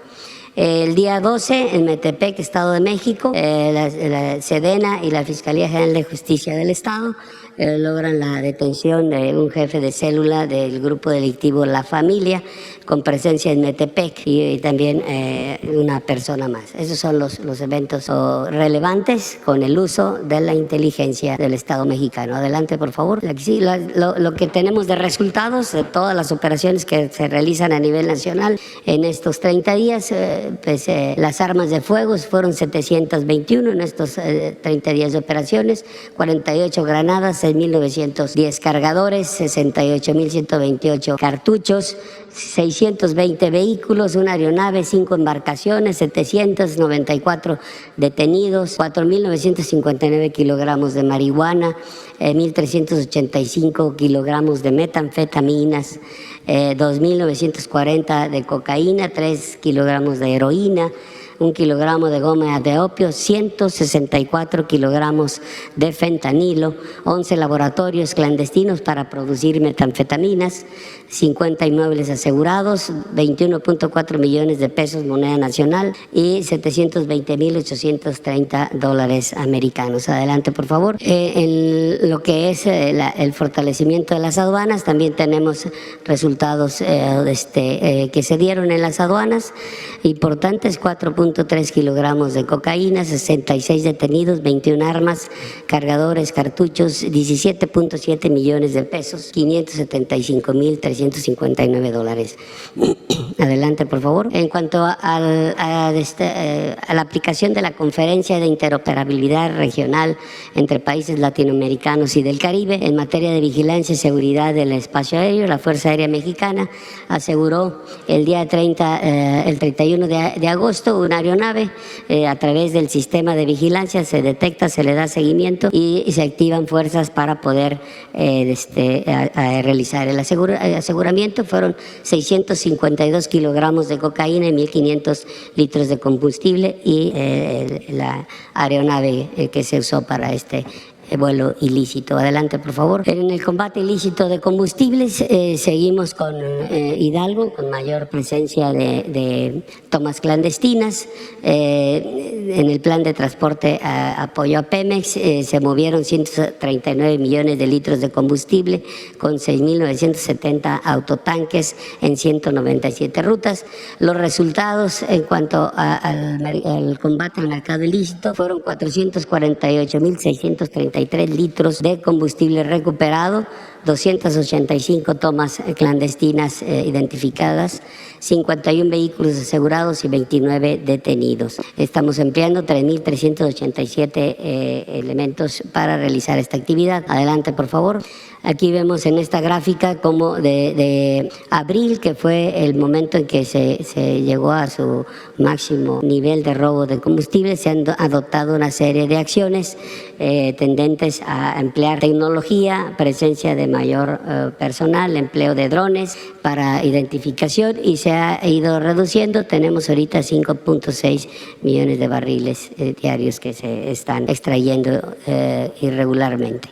S6: El día 12, en Metepec, Estado de México, la SEDENA y la Fiscalía General de Justicia del Estado logran la detención de un jefe de célula del grupo delictivo La Familia, con presencia en Metepec, y también una persona más. Esos son los eventos relevantes con el uso de la inteligencia del Estado mexicano. Adelante, por favor. Sí, lo que tenemos de resultados de todas las operaciones que se realizan a nivel nacional en estos 30 días, las armas de fuego fueron 721 en estos 30 días de operaciones, 48 granadas, 6.910 cargadores, 68.128 cartuchos, 620 vehículos, una aeronave, 5 embarcaciones, 794 detenidos, 4.959 kilogramos de marihuana, 1.385 kilogramos de metanfetaminas, 2.940 de cocaína, 3 kilogramos de heroína, 1 kilogramo de goma de opio, 164 kilogramos de fentanilo, 11 laboratorios clandestinos para producir metanfetaminas, 50 inmuebles asegurados, 21.4 millones de pesos moneda nacional y 720.830 dólares americanos. Adelante, por favor. En lo que es el fortalecimiento de las aduanas, también tenemos resultados que se dieron en las aduanas importantes: 4.3 kilogramos de cocaína, 66 detenidos, 21 armas, cargadores, cartuchos, 17.7 millones de pesos, 575.359 dólares. Adelante, por favor. En cuanto a la aplicación de la Conferencia de Interoperabilidad Regional entre países latinoamericanos y del Caribe en materia de vigilancia y seguridad del espacio aéreo, la Fuerza Aérea Mexicana aseguró el día 31 de agosto una aeronave a través del sistema de vigilancia se detecta, se le da seguimiento y se activan fuerzas para poder realizar el aseguramiento. Fueron 652 kilogramos de cocaína y 1.500 litros de combustible y la aeronave que se usó para este vuelo ilícito. Adelante, por favor. En el combate ilícito de combustibles seguimos con Hidalgo, con mayor presencia de tomas clandestinas. En el plan de transporte apoyo a Pemex se movieron 139 millones de litros de combustible con 6.970 autotanques en 197 rutas. Los resultados en cuanto al combate al mercado ilícito fueron 448.633 litros de combustible recuperado, 285 tomas clandestinas identificadas, 51 vehículos asegurados y 29 detenidos. Estamos empleando 3.387 elementos para realizar esta actividad. Adelante, por favor. Aquí vemos en esta gráfica cómo de abril, que fue el momento en que se llegó a su máximo nivel de robo de combustible, se han adoptado una serie de acciones tendentes a emplear tecnología, presencia de mayor personal, empleo de drones para identificación y se ha ido reduciendo. Tenemos ahorita 5.6 millones de barriles diarios que se están extrayendo irregularmente.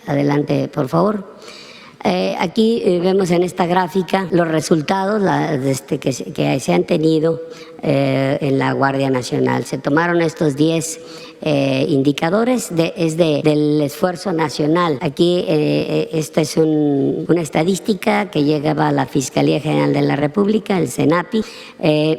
S6: Adelante, por favor. Aquí vemos en esta gráfica los resultados que se han tenido en la Guardia Nacional. Se tomaron estos 10 indicadores del esfuerzo nacional. Aquí esta es una estadística que llegaba a la Fiscalía General de la República, el CENAPI,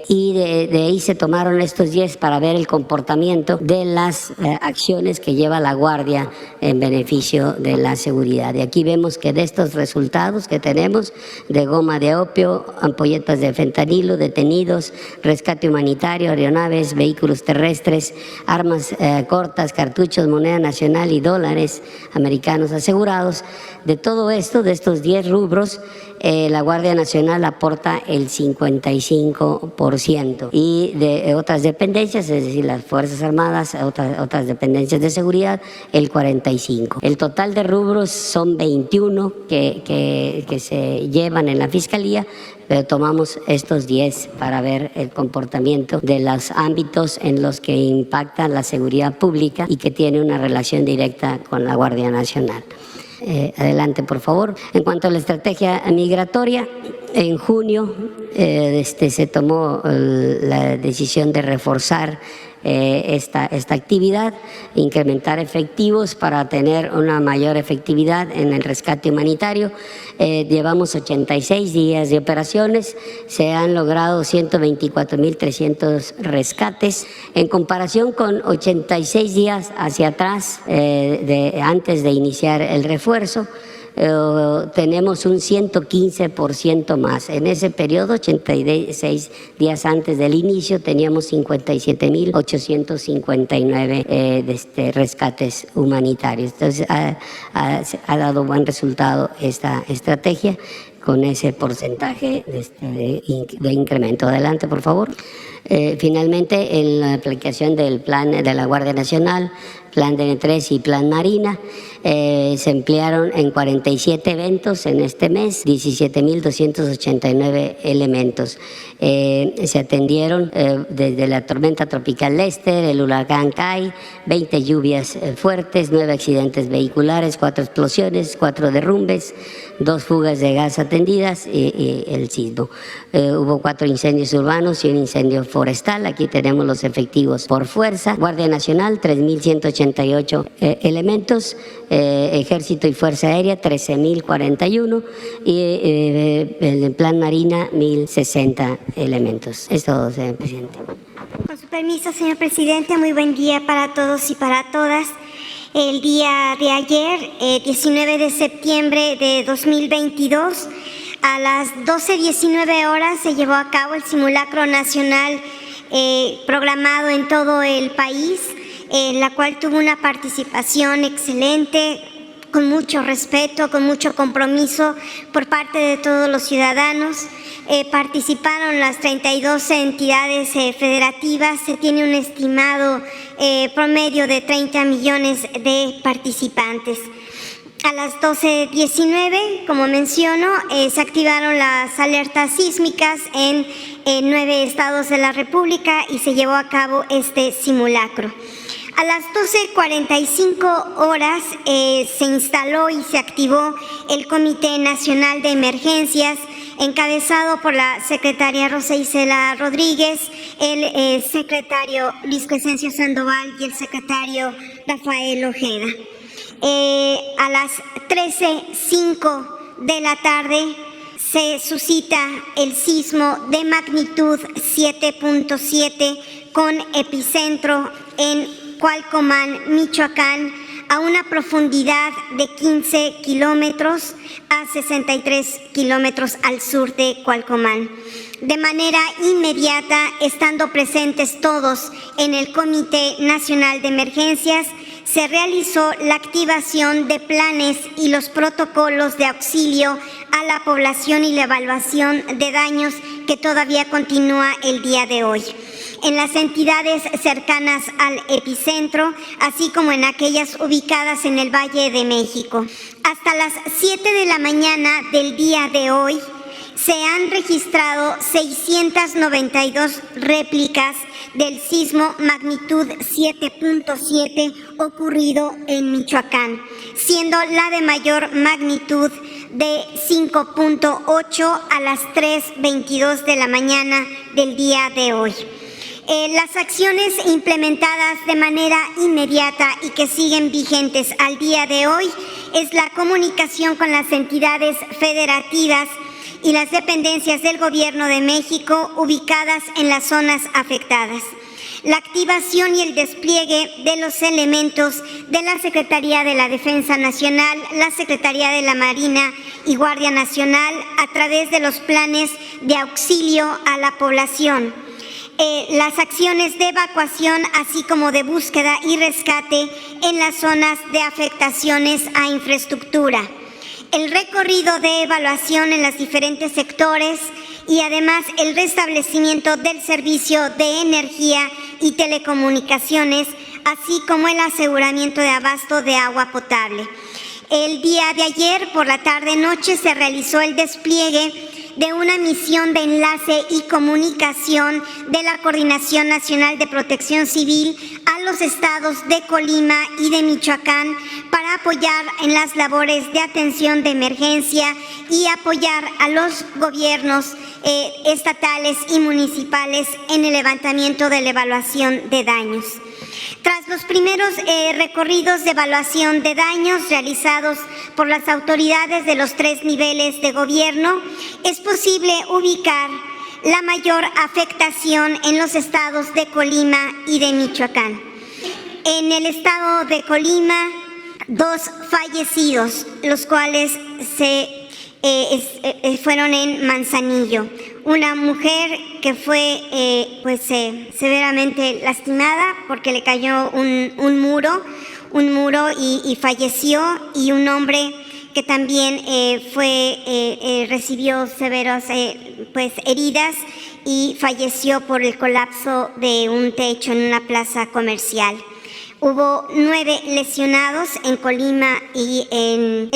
S6: y de ahí se tomaron estos 10 para ver el comportamiento de las acciones que lleva la Guardia en beneficio de la seguridad. Y aquí vemos que de estos resultados que tenemos de goma de opio, ampolletas de fentanilo, detenidos, rescate humanitario, aeronaves, vehículos terrestres, armas cortas, cartuchos, moneda nacional y dólares americanos asegurados. De todo esto, de estos 10 rubros, la Guardia Nacional aporta el 55% y de otras dependencias, es decir, las Fuerzas Armadas, otras dependencias de seguridad, el 45%. El total de rubros son 21 que se llevan en la Fiscalía, pero tomamos estos 10 para ver el comportamiento de los ámbitos en los que impacta la seguridad pública y que tiene una relación directa con la Guardia Nacional. Adelante, por favor. En cuanto a la estrategia migratoria, en junio se tomó la decisión de reforzar esta actividad, incrementar efectivos para tener una mayor efectividad en el rescate humanitario. Llevamos 86 días de operaciones, se han logrado 124.300 rescates, en comparación con 86 días hacia atrás, antes de iniciar el refuerzo. Tenemos un 115% más. En ese periodo, 86 días antes del inicio, teníamos 57.859 rescates humanitarios. Entonces, ha dado buen resultado esta estrategia con ese porcentaje de incremento. Adelante, por favor. Finalmente, en la aplicación del plan de la Guardia Nacional, Plan DN3 y Plan Marina, se emplearon en 47 eventos en este mes, 17.289 elementos. Se atendieron desde la tormenta tropical Lester, el huracán Kai, 20 lluvias fuertes, 9 accidentes vehiculares, 4 explosiones, 4 derrumbes, 2 fugas de gas atendidas y el sismo. Hubo 4 incendios urbanos y un incendio forestal. Aquí tenemos los efectivos por fuerza. Guardia Nacional, 3.188 elementos. Ejército y Fuerza Aérea, 13.041. Y el Plan Marina, 1.060 elementos. Es todo, señor presidente.
S4: Con su permiso, señor presidente, muy buen día para todos y para todas. El día de ayer, 19 de septiembre de 2022, a las 12:19 horas se llevó a cabo el simulacro nacional programado en todo el país, la cual tuvo una participación excelente, con mucho respeto, con mucho compromiso por parte de todos los ciudadanos. Participaron las 32 entidades federativas. Se tiene un estimado promedio de 30 millones de participantes. A las 12:19, como menciono, se activaron las alertas sísmicas en 9 estados de la República y se llevó a cabo este simulacro. A las 12:45 horas se instaló y se activó el Comité Nacional de Emergencias, encabezado por la secretaria Rosa Isela Rodríguez, el secretario Luis Crescencio Sandoval y el secretario Rafael Ojeda. A las 13:05 de la tarde se suscita el sismo de magnitud 7.7 con epicentro en Cualcomán, Michoacán, a una profundidad de 15 kilómetros a 63 kilómetros al sur de Cualcomán. De manera inmediata, estando presentes todos en el Comité Nacional de Emergencias, se realizó la activación de planes y los protocolos de auxilio a la población y la evaluación de daños que todavía continúa el día de hoy. En las entidades cercanas al epicentro, así como en aquellas ubicadas en el Valle de México. Hasta las 7 de la mañana del día de hoy, se han registrado 692 réplicas del sismo magnitud 7.7 ocurrido en Michoacán, siendo la de mayor magnitud de 5.8 a las 3:22 de la mañana del día de hoy. Las acciones implementadas de manera inmediata y que siguen vigentes al día de hoy es la comunicación con las entidades federativas y las dependencias del Gobierno de México ubicadas en las zonas afectadas. La activación y el despliegue de los elementos de la Secretaría de la Defensa Nacional, la Secretaría de la Marina y Guardia Nacional a través de los planes de auxilio a la población. Las acciones de evacuación, así como de búsqueda y rescate en las zonas de afectaciones a infraestructura. El recorrido de evaluación en los diferentes sectores y además el restablecimiento del servicio de energía y telecomunicaciones, así como el aseguramiento de abasto de agua potable. El día de ayer, por la tarde-noche, se realizó el despliegue de una misión de enlace y comunicación de la Coordinación Nacional de Protección Civil a los estados de Colima y de Michoacán para apoyar en las labores de atención de emergencia y apoyar a los gobiernos estatales y municipales en el levantamiento de la evaluación de daños. Tras los primeros recorridos de evaluación de daños realizados por las autoridades de los 3 niveles de gobierno, es posible ubicar la mayor afectación en los estados de Colima y de Michoacán. En el estado de Colima, 2 fallecidos, los cuales fueron en Manzanillo. Una mujer que fue severamente lastimada porque le cayó un muro y falleció, y un hombre que también recibió severas heridas y falleció por el colapso de un techo en una plaza comercial. Hubo 9 lesionados en Colima y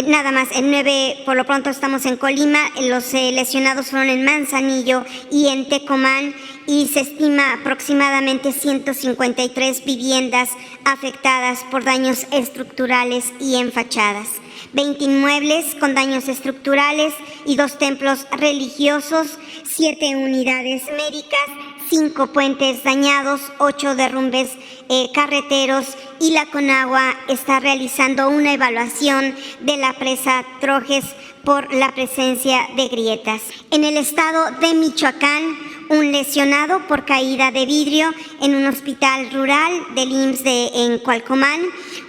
S4: nada más, en 9, por lo pronto estamos en Colima. Los lesionados fueron en Manzanillo y en Tecomán, y se estima aproximadamente 153 viviendas afectadas por daños estructurales y en fachadas. 20 inmuebles con daños estructurales y 2 templos religiosos, 7 unidades médicas, 5 puentes dañados, 8 derrumbes carreteros, y la Conagua está realizando una evaluación de la presa Trojes por la presencia de grietas. En el estado de Michoacán, un lesionado por caída de vidrio en un hospital rural del IMSS en Cualcomán,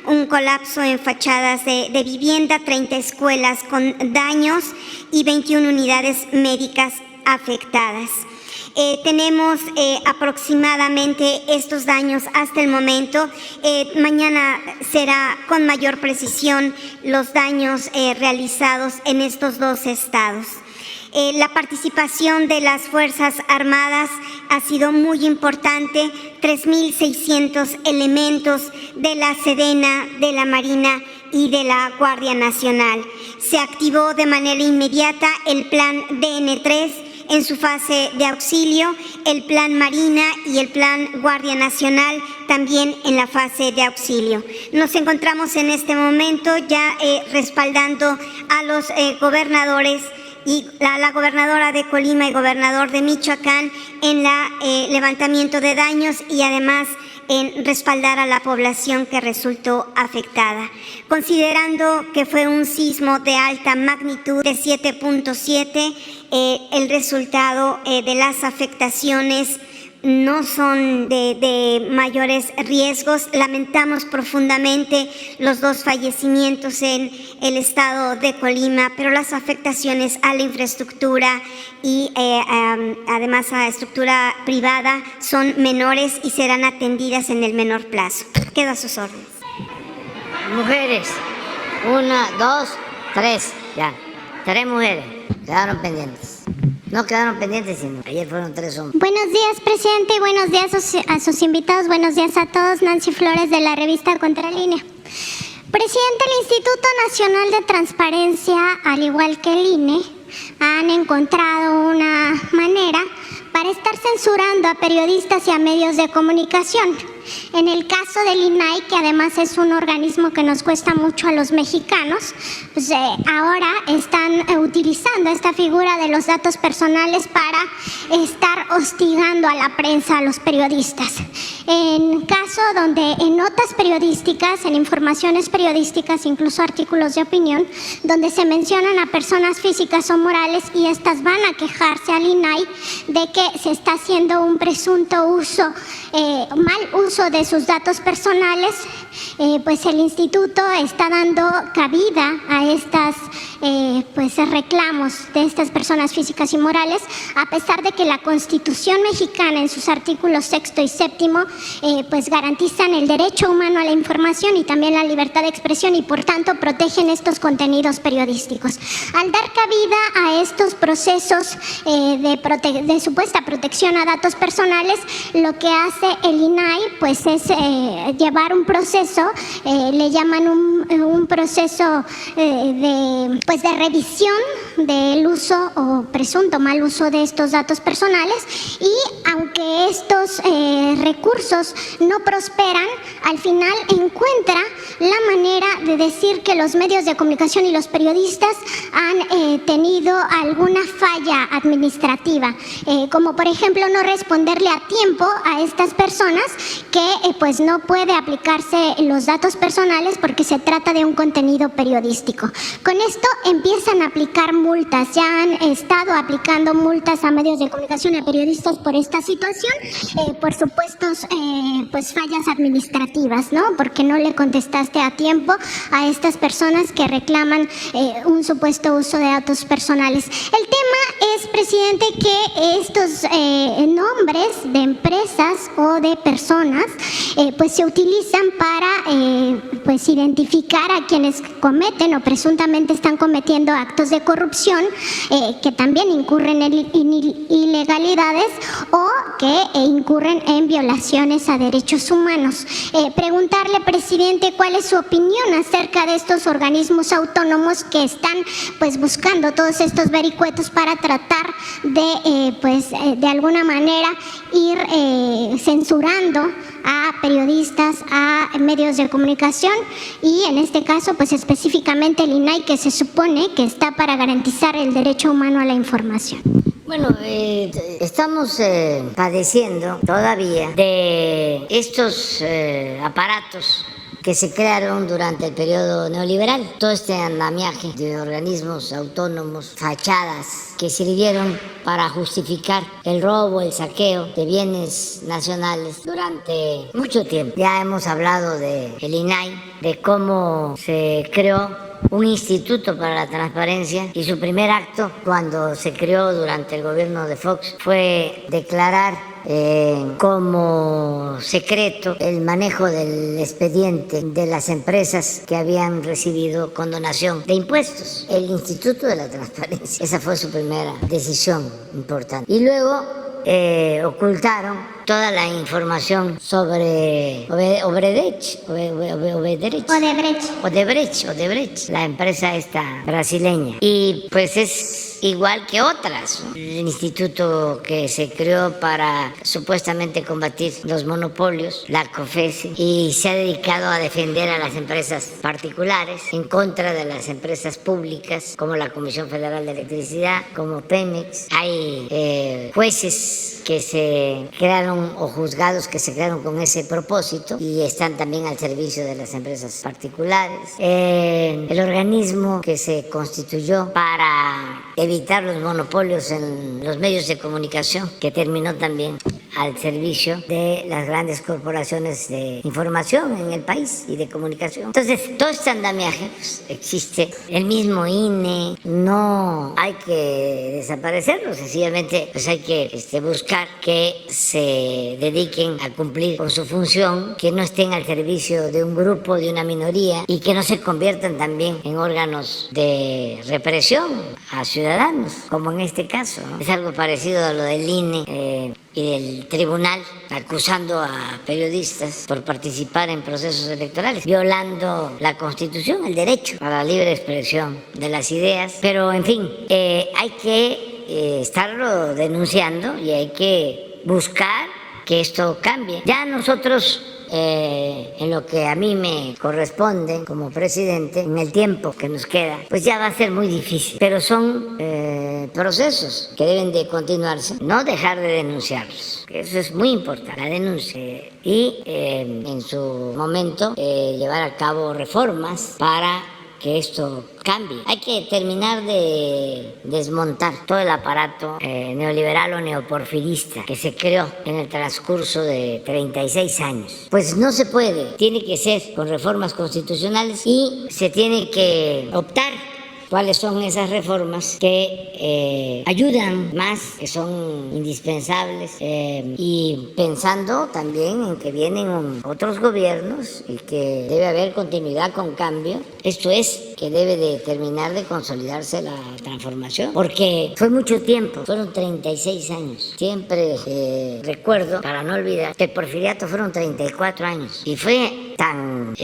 S4: un colapso en fachadas de vivienda, 30 escuelas con daños y 21 unidades médicas afectadas. Tenemos aproximadamente estos daños hasta el momento. Mañana será con mayor precisión los daños realizados en estos 2 estados. La participación de las Fuerzas Armadas ha sido muy importante. 3.600 elementos de la Sedena, de la Marina y de la Guardia Nacional. Se activó de manera inmediata el plan DN3 en su fase de auxilio, el plan Marina y el plan Guardia Nacional también en la fase de auxilio. Nos encontramos en este momento ya respaldando a los gobernadores y a la gobernadora de Colima y gobernador de Michoacán en el levantamiento de daños, y además en respaldar a la población que resultó afectada. Considerando que fue un sismo de alta magnitud de 7.7, el resultado de las afectaciones no son de mayores riesgos. Lamentamos profundamente los 2 fallecimientos en el estado de Colima, pero las afectaciones a la infraestructura y además a la estructura privada son menores y serán atendidas en el menor plazo. Quedo a sus órdenes.
S6: Mujeres, 1, 2, 3, ya. 3 mujeres quedaron pendientes. No quedaron pendientes, sino ayer fueron 3 hombres.
S7: Buenos días, presidente, y buenos días a sus invitados. Buenos días a todos. Nancy Flores, de la revista Contralínea. Presidente, el Instituto Nacional de Transparencia, al igual que el INE, han encontrado una manera para estar censurando a periodistas y a medios de comunicación. En el caso del INAI, que además es un organismo que nos cuesta mucho a los mexicanos, pues ahora están utilizando esta figura de los datos personales para estar hostigando a la prensa, a los periodistas. En caso donde en notas periodísticas, en informaciones periodísticas, incluso artículos de opinión, donde se mencionan a personas físicas o morales y estas van a quejarse al INAI de que se está haciendo un presunto uso, mal uso de sus datos personales, pues el instituto está dando cabida a estas reclamos de estas personas físicas y morales, a pesar de que la Constitución mexicana en sus artículos 6 y 7 pues garantizan el derecho humano a la información y también la libertad de expresión, y por tanto protegen estos contenidos periodísticos. Al dar cabida a estos procesos de supuesta protección a datos personales, lo que hace el INAI pues es llevar un proceso, le llaman un proceso de revisión del uso o presunto mal uso de estos datos personales, y aunque estos recursos no prosperan, al final encuentra la manera de decir que los medios de comunicación y los periodistas han tenido alguna falla administrativa, como por ejemplo no responderle a tiempo a estas personas que pues no puede aplicarse los datos personales porque se trata de un contenido periodístico. Con esto empiezan a aplicar multas, ya han estado aplicando multas a medios de comunicación y a periodistas por esta situación, por supuestos pues fallas administrativas, ¿no? Porque no le contestaste detectaste a tiempo a estas personas que reclaman un supuesto uso de datos personales. El tema es, presidente, que estos nombres de empresas o de personas pues se utilizan para pues identificar a quienes cometen o presuntamente están cometiendo actos de corrupción que también incurren en ilegalidades o que incurren en violaciones a derechos humanos. Preguntarle, presidente, cuál es su opinión acerca de estos organismos autónomos que están pues buscando todos estos vericuetos para tratar de pues de alguna manera ir censurando a periodistas, a medios de comunicación y en este caso pues específicamente el INAI, que se supone que está para garantizar el derecho humano a la información.
S6: Bueno, estamos padeciendo todavía de estos aparatos que se crearon durante el periodo neoliberal. Todo este andamiaje de organismos autónomos, fachadas, que sirvieron para justificar el robo, el saqueo de bienes nacionales durante mucho tiempo. Ya hemos hablado del INAI, de cómo se creó un instituto para la transparencia y su primer acto cuando se creó durante el gobierno de Fox fue declarar como secreto el manejo del expediente de las empresas que habían recibido condonación de impuestos. El Instituto de la Transparencia, esa fue su primera decisión importante. Y luego ocultaron toda la información sobre Odebrecht, la empresa esta brasileña. Y pues es igual que otras, ¿no? El instituto que se creó para supuestamente combatir los monopolios, la COFECE, y se ha dedicado a defender a las empresas particulares en contra de las empresas públicas, como la Comisión Federal de Electricidad, como Pemex. Hay jueces que se crearon o juzgados que se crearon con ese propósito y están también al servicio de las empresas particulares. El organismo que se constituyó para evitar los monopolios en los medios de comunicación, que terminó también al servicio de las grandes corporaciones de información en el país y de comunicación. Entonces, todo este andamiaje pues, existe. El mismo INE, no hay que desaparecerlo, sencillamente pues hay que buscar que se dediquen a cumplir con su función, que no estén al servicio de un grupo, de una minoría, y que no se conviertan también en órganos de represión a ciudadanos, como en este caso, ¿no? Es algo parecido a lo del INE y del tribunal acusando a periodistas por participar en procesos electorales, violando la Constitución, el derecho a la libre expresión de las ideas. Pero, en fin, hay que estarlo denunciando y hay que buscar que esto cambie. Ya nosotros, en lo que a mí me corresponde como presidente, en el tiempo que nos queda, pues ya va a ser muy difícil. Pero son procesos que deben de continuarse, no dejar de denunciarlos. Eso es muy importante, la denuncia. Y en su momento llevar a cabo reformas para que esto cambie. Hay que terminar de desmontar todo el aparato neoliberal o neoporfirista que se creó en el transcurso de 36 años. Pues no se puede, tiene que ser con reformas constitucionales y se tiene que optar cuáles son esas reformas que ayudan más, que son indispensables, y pensando también en que vienen otros gobiernos y que debe haber continuidad con cambio. Esto es, que debe de terminar de consolidarse la transformación, porque fue mucho tiempo, fueron 36 años. Siempre recuerdo, para no olvidar, que el porfiriato fueron 34 años y fue tan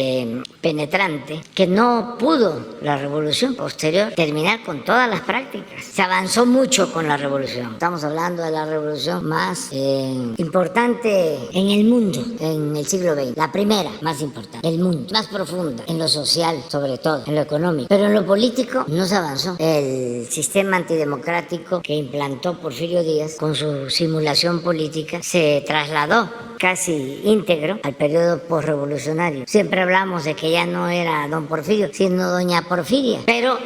S6: penetrante que no pudo la revolución posterior terminar con todas las prácticas. Se avanzó mucho con la revolución. Estamos hablando de la revolución más importante en el mundo en el siglo XX. La primera más importante, el mundo, más profunda, en lo social sobre todo, en lo económico. Pero en lo político no se avanzó. El sistema antidemocrático que implantó Porfirio Díaz con su simulación política se trasladó casi íntegro al periodo posrevolucionario. Siempre hablamos de que ya no era don Porfirio, sino doña Porfiria. Pero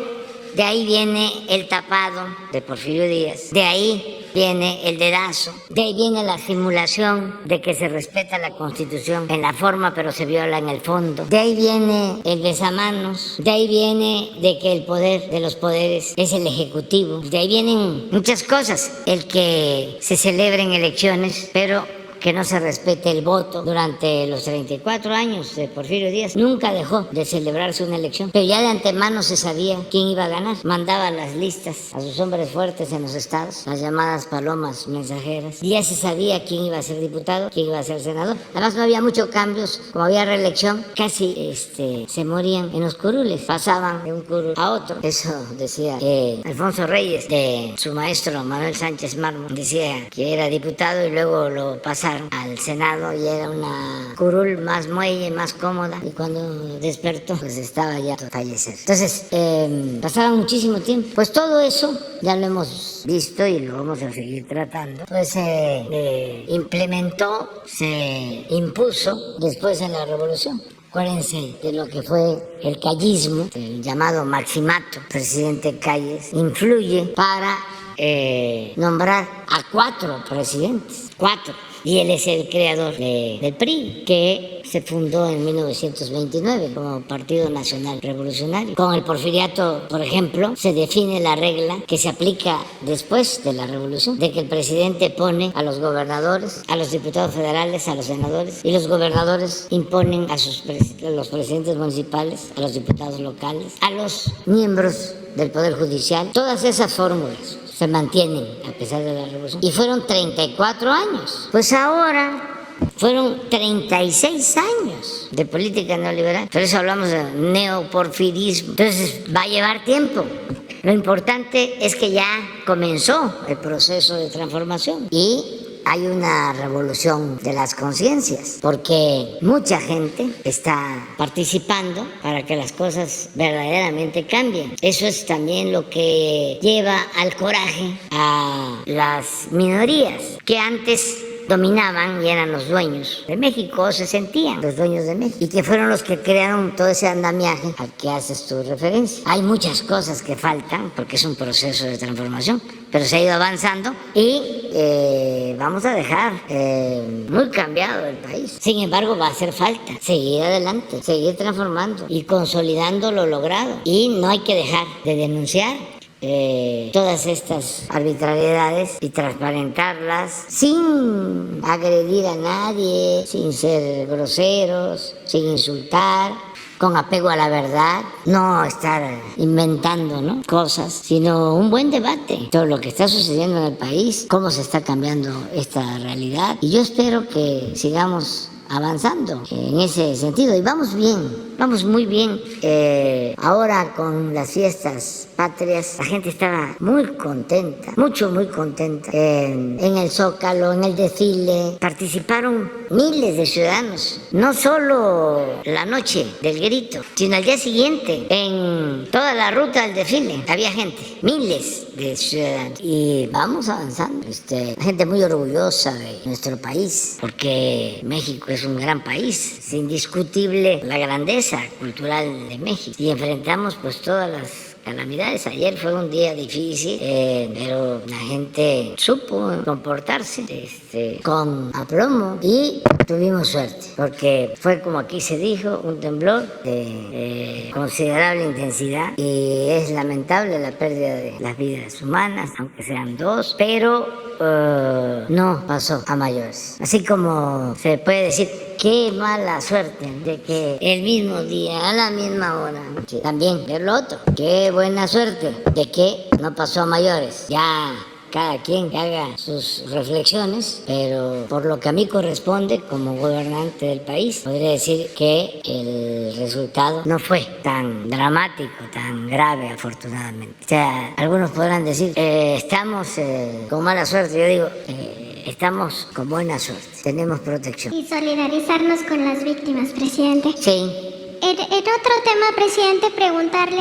S6: de ahí viene el tapado de Porfirio Díaz. De ahí
S8: viene el dedazo, de ahí viene la simulación de que se respeta la Constitución en la forma pero se viola en el fondo, de ahí viene el besamanos, de ahí viene de que el poder de los poderes es el Ejecutivo, de ahí vienen muchas cosas, el que se celebren elecciones pero que no se respete el voto. Durante los 34 años de Porfirio Díaz nunca dejó de celebrarse una elección, pero ya de antemano se sabía quién iba a ganar. Mandaba las listas a sus hombres fuertes en los estados, las llamadas palomas mensajeras, y ya se sabía quién iba a ser diputado, quién iba a ser senador. Además no había muchos cambios, como había reelección, casi se morían en los curules, pasaban de un curul a otro. Eso decía Alfonso Reyes, de su maestro Manuel Sánchez Mármol, decía que era diputado y luego lo pasaron al Senado y era una curul más muelle, más cómoda, y cuando despertó pues estaba ya a fallecer. Entonces pasaba muchísimo tiempo. Pues todo eso ya lo hemos visto y lo vamos a seguir tratando. Pues se implementó, se impuso después de la Revolución. Acuérdense de lo que fue el callismo, el llamado maximato. El presidente Calles influye para nombrar a 4 presidentes, 4. Y él es el creador del PRI, que se fundó en 1929 como Partido Nacional Revolucionario. Con el porfiriato, por ejemplo, se define la regla que se aplica después de la Revolución, de que el presidente pone a los gobernadores, a los diputados federales, a los senadores, y los gobernadores imponen a los presidentes municipales, a los diputados locales, a los miembros del Poder Judicial. Todas esas fórmulas se mantienen a pesar de la revolución. Y fueron 34 años. Pues ahora fueron 36 años de política neoliberal. Por eso hablamos de neoporfirismo. Entonces va a llevar tiempo. Lo importante es que ya comenzó el proceso de transformación y hay una revolución de las conciencias, porque mucha gente está participando para que las cosas verdaderamente cambien. Eso es también lo que lleva al coraje a las minorías que antes dominaban y eran los dueños de México, se sentían los dueños de México, y que fueron los que crearon todo ese andamiaje al que haces tu referencia. Hay muchas cosas que faltan porque es un proceso de transformación, pero se ha ido avanzando y vamos a dejar muy cambiado el país. Sin embargo, va a hacer falta seguir adelante, seguir transformando y consolidando lo logrado, y no hay que dejar de denunciar todas estas arbitrariedades y transparentarlas sin agredir a nadie, sin ser groseros, sin insultar, con apego a la verdad, no estar inventando, ¿no?, cosas, sino un buen debate, todo lo que está sucediendo en el país, cómo se está cambiando esta realidad, y yo espero que sigamos avanzando en ese sentido, y vamos bien, vamos muy bien. Ahora con las fiestas patrias la gente estaba muy contenta, muy contenta. En el Zócalo, en el desfile, participaron miles de ciudadanos, no solo la noche del grito, sino al día siguiente, en toda la ruta del desfile había gente, miles de ciudadanos, y vamos avanzando. La gente muy orgullosa de nuestro país, porque México es un gran país, es indiscutible la grandeza cultural de México, y enfrentamos pues todas las calamidades. Ayer fue un día difícil, pero la gente supo comportarse con aplomo y tuvimos suerte, porque fue, como aquí se dijo, un temblor de considerable intensidad, y es lamentable la pérdida de las vidas humanas, aunque sean 2, pero no pasó a mayores. Así como se puede decir, qué mala suerte de que el mismo día, a la misma hora, también ver lo otro, qué buena suerte de que no pasó a mayores. Ya cada quien que haga sus reflexiones, pero por lo que a mí corresponde como gobernante del país, podría decir que el resultado no fue tan dramático, tan grave, afortunadamente. O sea, algunos podrán decir, estamos con mala suerte. Yo digo, estamos con buena suerte, tenemos protección.
S7: Y solidarizarnos con las víctimas, presidente.
S8: Sí.
S7: En otro tema, presidente, preguntarle,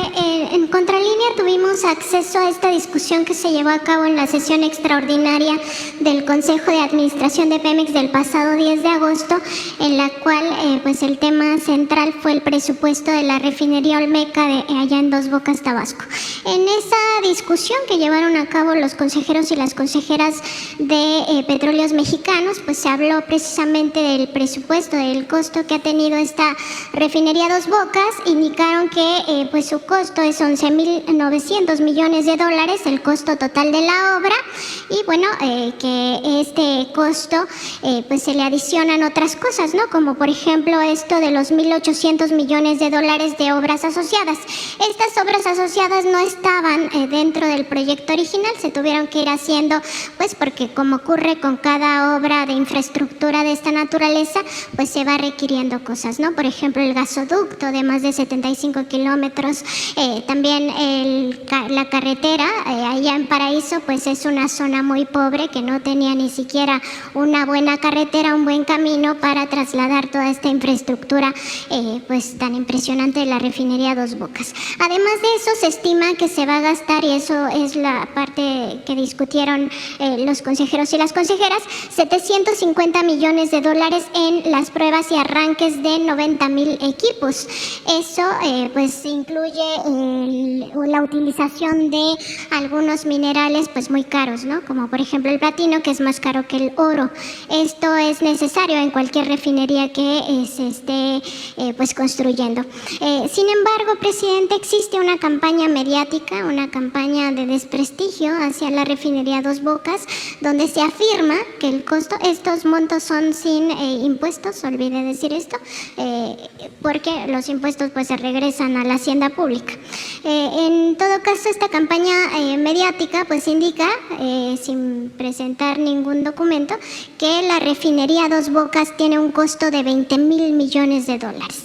S7: en Contralínea tuvimos acceso a esta discusión que se llevó a cabo en la sesión extraordinaria del Consejo de Administración de Pemex del pasado 10 de agosto, en la cual pues el tema central fue el presupuesto de la refinería Olmeca allá en Dos Bocas, Tabasco. En esa discusión que llevaron a cabo los consejeros y las consejeras de Petróleos Mexicanos, pues se habló precisamente del presupuesto, del costo que ha tenido esta refinería Dos Bocas. Indicaron que pues su costo es 11.900 millones de dólares, el costo total de la obra, y bueno, que este costo pues se le adicionan otras cosas, ¿no? Como por ejemplo esto de los 1.800 millones de dólares de obras asociadas. Estas obras asociadas no estaban dentro del proyecto original, se tuvieron que ir haciendo, pues porque como ocurre con cada obra de infraestructura de esta naturaleza, pues se va requiriendo cosas, ¿no? Por ejemplo, el gasoducto de más de 75 kilómetros, también la carretera, allá en Paraíso, pues es una zona muy pobre que no tenía ni siquiera una buena carretera, un buen camino para trasladar toda esta infraestructura pues tan impresionante de la refinería Dos Bocas. Además de eso, se estima que se va a gastar, y eso es la parte que discutieron los consejeros y las consejeras, 750 millones de dólares en las pruebas y arranques de 90,000 equipos. Eso pues incluye la utilización de algunos minerales pues muy caros, ¿no? Como por ejemplo el platino, que es más caro que el oro. Esto es necesario en cualquier refinería que se esté pues construyendo. Sin embargo, presidente, existe una campaña mediática, una campaña de desprestigio hacia la refinería Dos Bocas, donde se afirma que el costo, estos montos son sin impuestos, olvidé decir esto, porque los impuestos pues se regresan a la hacienda pública. En todo caso, esta campaña mediática pues indica, sin presentar ningún documento, que la refinería Dos Bocas tiene un costo de 20,000 millones de dólares,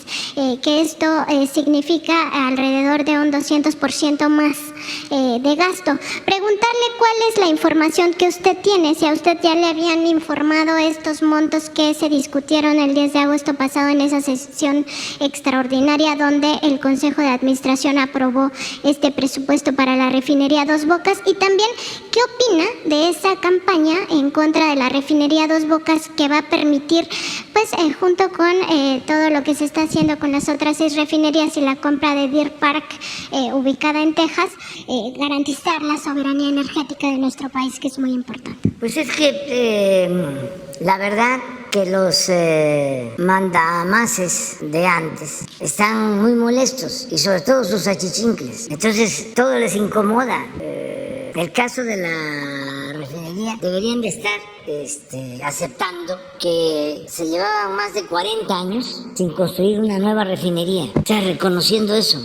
S7: que esto significa alrededor de un 200% más de gasto. Preguntarle cuál es la información que usted tiene, si a usted ya le habían informado estos montos que se discutieron el 10 de agosto pasado en esa sesión extraordinaria donde el Consejo de Administración aprobó este presupuesto para la refinería Dos Bocas, y también qué opina de esa campaña en contra de la refinería Dos Bocas que va a permitir, pues junto con todo lo que se está haciendo con las otras 6 refinerías y la compra de Deer Park ubicada en Texas, garantizar la soberanía energética de nuestro país, que es muy importante.
S8: Pues es que la verdad que los mandamases de antes están muy molestos, y sobre todo sus achichincles. Entonces todo les incomoda. El caso de la refinería, deberían de estar aceptando que se llevaban más de 40 años sin construir una nueva refinería. O sea, reconociendo eso,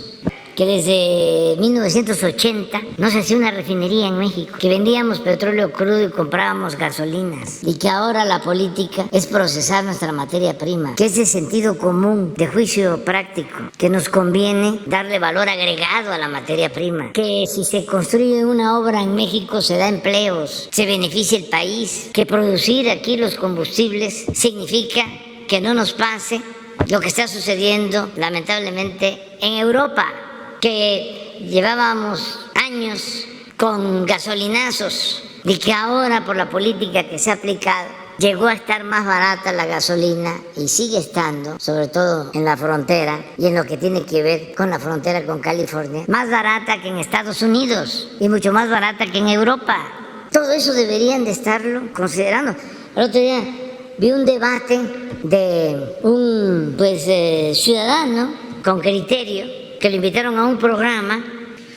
S8: que desde 1980 no se hacía una refinería en México, que vendíamos petróleo crudo y comprábamos gasolinas, y que ahora la política es procesar nuestra materia prima, que es de sentido común, de juicio práctico, que nos conviene darle valor agregado a la materia prima, que si se construye una obra en México se da empleos, se beneficia el país, que producir aquí los combustibles significa que no nos pase lo que está sucediendo lamentablemente en Europa, que llevábamos años con gasolinazos y que ahora por la política que se ha aplicado llegó a estar más barata la gasolina, y sigue estando, sobre todo en la frontera y en lo que tiene que ver con la frontera con California, más barata que en Estados Unidos y mucho más barata que en Europa. Todo eso deberían de estarlo considerando. El otro día vi un debate de un ciudadano con criterio, que lo invitaron a un programa,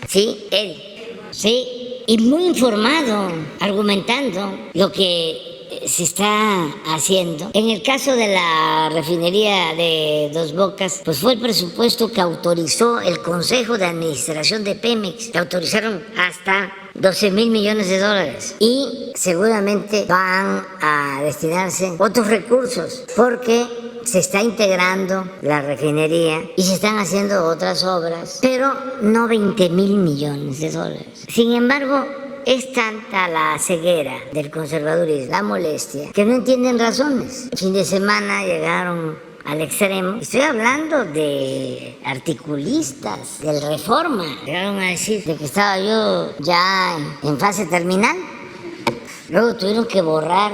S8: sí, él, sí, y muy informado, argumentando lo que se está haciendo. En el caso de la refinería de Dos Bocas, pues fue el presupuesto que autorizó el Consejo de Administración de Pemex, que autorizaron hasta 12,000 millones de dólares, y seguramente van a destinarse otros recursos, porque se está integrando la refinería y se están haciendo otras obras, pero no 20,000 millones de dólares. Sin embargo, es tanta la ceguera del conservadurismo, la molestia, que no entienden razones. El fin de semana llegaron al extremo. Estoy hablando de articulistas, del Reforma. Llegaron a decir de que estaba yo ya en fase terminal. Luego tuvieron que borrar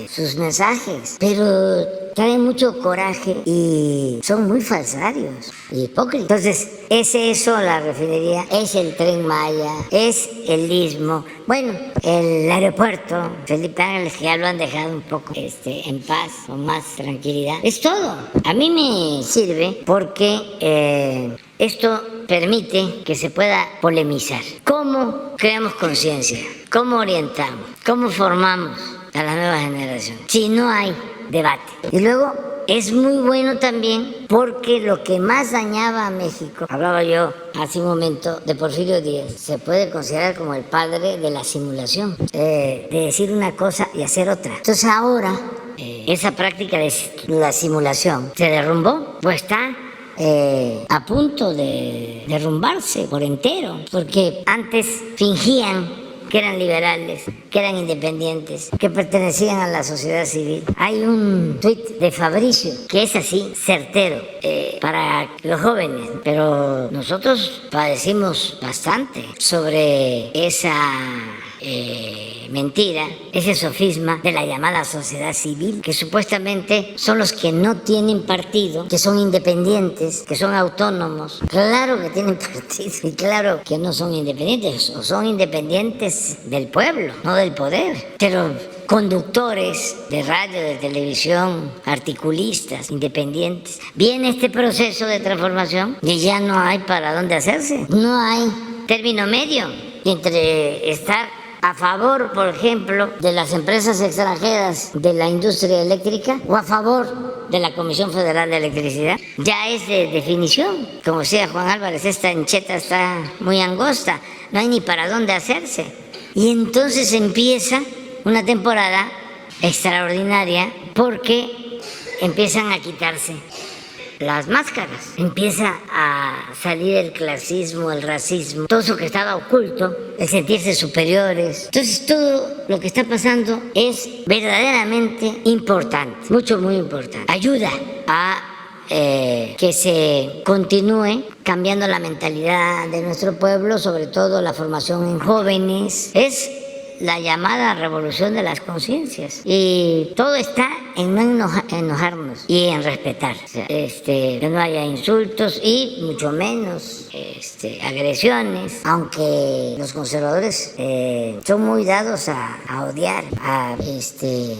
S8: sus mensajes, pero traen mucho coraje y son muy falsarios y hipócritas. Entonces, es eso la refinería, es el Tren Maya, es el Istmo, bueno, el aeropuerto Felipe Ángeles, que ya lo han dejado un poco en paz, con más tranquilidad. Es todo. A mí me sirve porque esto permite que se pueda polemizar. ¿Cómo creamos conciencia? ¿Cómo orientamos? ¿Cómo formamos a la nueva generación? Si no hay debate. Y luego es muy bueno también porque lo que más dañaba a México, hablaba yo hace un momento de Porfirio Díaz, se puede considerar como el padre de la simulación, de decir una cosa y hacer otra. Entonces ahora esa práctica de la simulación se derrumbó, pues está a punto de derrumbarse por entero, porque antes fingían que eran liberales, que eran independientes, que pertenecían a la sociedad civil. Hay un tuit de Fabricio que es así, certero, para los jóvenes, pero nosotros padecimos bastante sobre esa mentira, ese sofisma de la llamada sociedad civil, que supuestamente son los que no tienen partido, que son independientes, que son autónomos. Claro que tienen partido y claro que no son independientes, o son independientes del pueblo, no del poder. Pero conductores de radio, de televisión, articulistas, independientes. Viene este proceso de transformación y ya no hay para dónde hacerse. No hay término medio entre estar a favor, por ejemplo, de las empresas extranjeras de la industria eléctrica o a favor de la Comisión Federal de Electricidad. Ya es de definición. Como decía Juan Álvarez, esta encheta está muy angosta, no hay ni para dónde hacerse. Y entonces empieza una temporada extraordinaria porque empiezan a quitarse las máscaras, empieza a salir el clasismo, el racismo, todo eso que estaba oculto, el sentirse superiores. Entonces todo lo que está pasando es verdaderamente importante, muy importante. Ayuda a que se continúe cambiando la mentalidad de nuestro pueblo, sobre todo la formación en jóvenes. Es la llamada revolución de las conciencias y todo está en no enojarnos y en respetar, o sea, que no haya insultos y mucho menos agresiones, aunque los conservadores son muy dados a odiar, a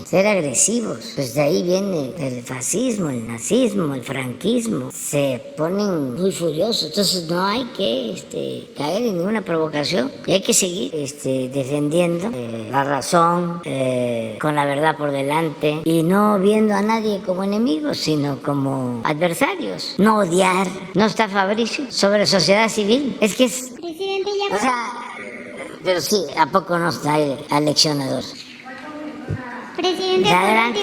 S8: ser agresivos. Pues de ahí viene el fascismo, el nazismo, el franquismo, se ponen muy furiosos. Entonces no hay que caer en ninguna provocación y hay que seguir defendiendo la razón, con la verdad por delante y no viendo a nadie como enemigos, sino como adversarios. No odiar. ¿No está Fabricio? Sobre sociedad civil. Es que es...
S7: Presidente, ya...
S8: O sea, pero sí, ¿a poco no está el aleccionador?
S7: Presidente,
S8: Adelante.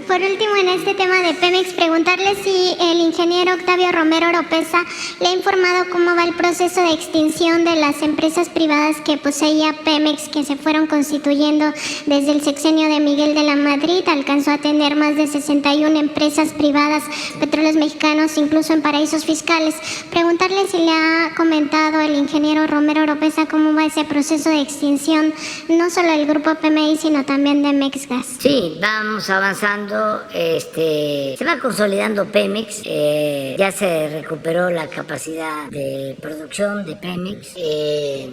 S7: por último, en este tema de Pemex, preguntarle si el ingeniero Octavio Romero Oropesa le ha informado cómo va el proceso de extinción de las empresas privadas que poseía Pemex, que se fueron constituyendo desde el sexenio de Miguel de la Madrid. Alcanzó a tener más de 61 empresas privadas, petróleos mexicanos, incluso en paraísos fiscales. Preguntarle si le ha comentado el ingeniero Romero Oropesa cómo va ese proceso de extinción, no solo del grupo PMI, sino también de Mexgas.
S8: Sí, vamos avanzando. Se va consolidando Pemex, ya se recuperó la capacidad de producción de Pemex,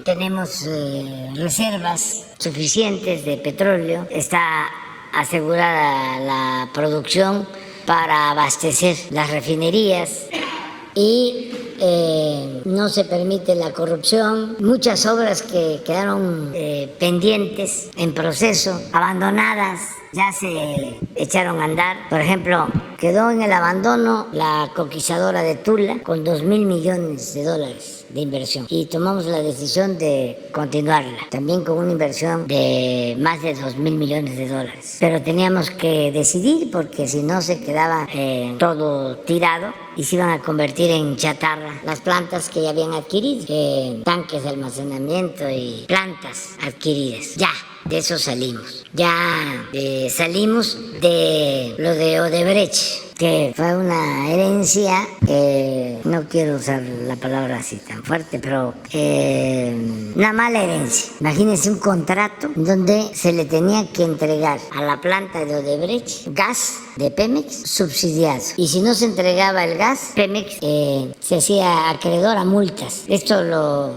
S8: tenemos reservas suficientes de petróleo, está asegurada la producción para abastecer las refinerías y no se permite la corrupción. Muchas obras que quedaron pendientes, en proceso, abandonadas, ya se echaron a andar. Por ejemplo, quedó en el abandono la coquizadora de Tula con $2,000 millones de inversión y tomamos la decisión de continuarla, también con una inversión de más de $2,000 millones. Pero teníamos que decidir porque si no se quedaba todo tirado y se iban a convertir en chatarra las plantas que ya habían adquirido, tanques de almacenamiento y plantas adquiridas. Ya, de eso salimos. Ya salimos de lo de Odebrecht. que fue una herencia, no quiero usar la palabra así tan fuerte, pero una mala herencia. Imagínense un contrato donde se le tenía que entregar a la planta de Odebrecht gas de Pemex subsidiado. Y si no se entregaba el gas, Pemex se hacía acreedor a multas. Esto lo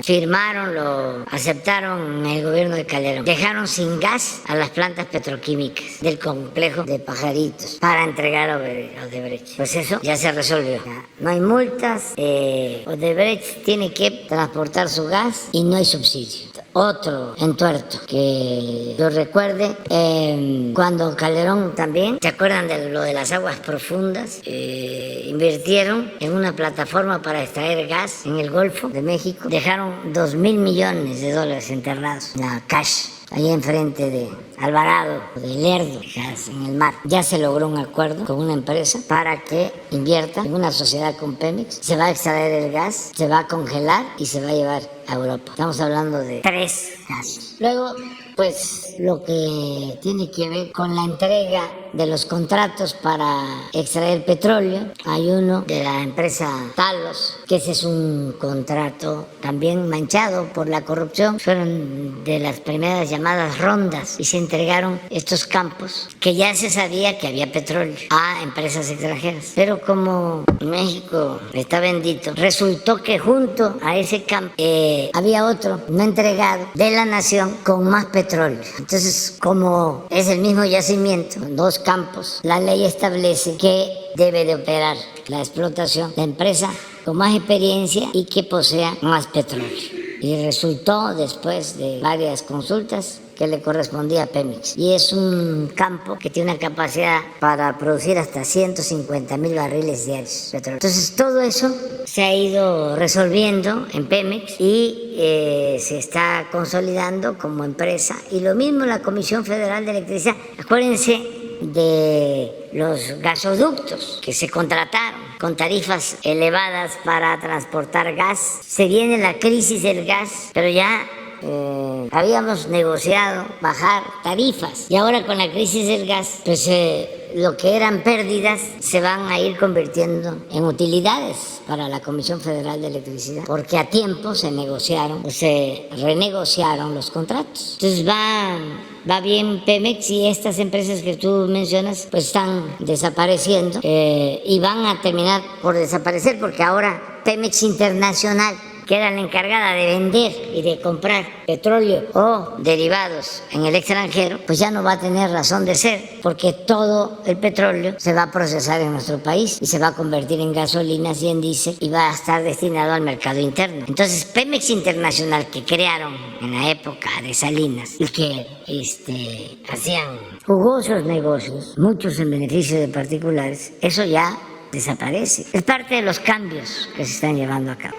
S8: firmaron, lo aceptaron en el gobierno de Calderón. Dejaron sin gas a las plantas petroquímicas del complejo de Pajaritos para entregar a Odebrecht. Pues eso ya se resolvió. No hay multas, Odebrecht tiene que transportar su gas y no hay subsidio. Otro entuerto que yo recuerde, cuando Calderón también, ¿se acuerdan de lo de las aguas profundas? Invirtieron en una plataforma para extraer gas en el Golfo de México. Dejaron $2,000 millones enterrados, la cash, ahí enfrente de Alvarado, de Lerdo, en el mar. Ya se logró un acuerdo con una empresa para que invierta en una sociedad con Pemex. Se va a extraer el gas, se va a congelar y se va a llevar a Europa. Estamos hablando de 3 casos. Luego, pues lo que tiene que ver con la entrega de los contratos para extraer petróleo. Hay uno de la empresa Talos, que ese es un contrato también manchado por la corrupción. Fueron de las primeras llamadas rondas y se entregaron estos campos que ya se sabía que había petróleo a empresas extranjeras. Pero como México está bendito, resultó que junto a ese campo había otro no entregado de la nación con más petróleo. Entonces, como es el mismo yacimiento, 2 campos, la ley establece que debe de operar la explotación la empresa con más experiencia y que posea más petróleo. Y resultó, después de varias consultas, que le correspondía a Pemex. Y es un campo que tiene una capacidad para producir hasta 150,000 barriles diarios de petróleo. Entonces, todo eso se ha ido resolviendo en Pemex y se está consolidando como empresa. Y lo mismo la Comisión Federal de Electricidad. Acuérdense de los gasoductos que se contrataron con tarifas elevadas para transportar gas. Se viene la crisis del gas, pero ya habíamos negociado bajar tarifas y ahora con la crisis del gas, pues lo que eran pérdidas se van a ir convirtiendo en utilidades para la Comisión Federal de Electricidad, porque a tiempo se negociaron, se renegociaron los contratos. Entonces va bien Pemex y estas empresas que tú mencionas pues están desapareciendo y van a terminar por desaparecer, porque ahora Pemex Internacional, que era la encargada de vender y de comprar petróleo o derivados en el extranjero, pues ya no va a tener razón de ser, porque todo el petróleo se va a procesar en nuestro país y se va a convertir en gasolinas y en diésel y va a estar destinado al mercado interno. Entonces, Pemex Internacional, que crearon en la época de Salinas y que hacían jugosos negocios, muchos en beneficio de particulares, eso ya desaparece. Es parte de los cambios que se están llevando a cabo.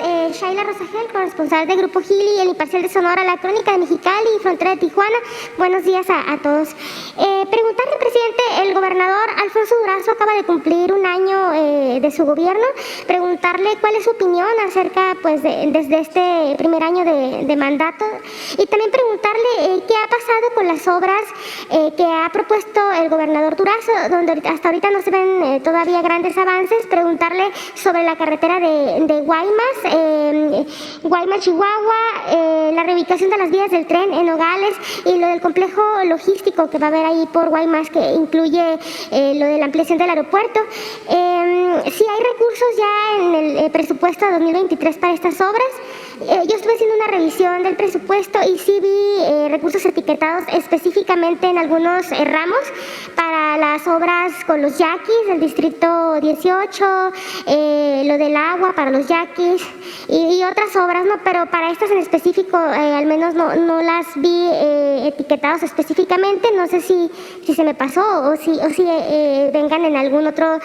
S7: Shaila Rosagel, corresponsal de Grupo Gili, el Imparcial de Sonora, La Crónica de Mexicali y Frontera de Tijuana. Buenos días a todos. Preguntarle, presidente, el gobernador Alfonso Durazo acaba de cumplir un año de su gobierno. Preguntarle cuál es su opinión acerca, pues, desde este primer año de mandato. Y también preguntarle qué ha pasado con las obras que ha propuesto el gobernador Durazo, donde hasta ahorita no se ven todavía grandes avances. Preguntarle sobre la carretera de Guaymas, Chihuahua, la reubicación de las vías del tren en Nogales y lo del complejo logístico que va a haber ahí por Guaymas, que incluye lo de la ampliación del aeropuerto. Si hay recursos ya en el presupuesto de 2023 para estas obras. Yo estuve haciendo una revisión del presupuesto y sí vi recursos etiquetados específicamente en algunos ramos para las obras con los yaquis del distrito 18, lo del agua para los yaquis y otras obras, ¿no? Pero para estas en específico al menos no las vi etiquetados específicamente. No sé si se me pasó o si vengan en algún otro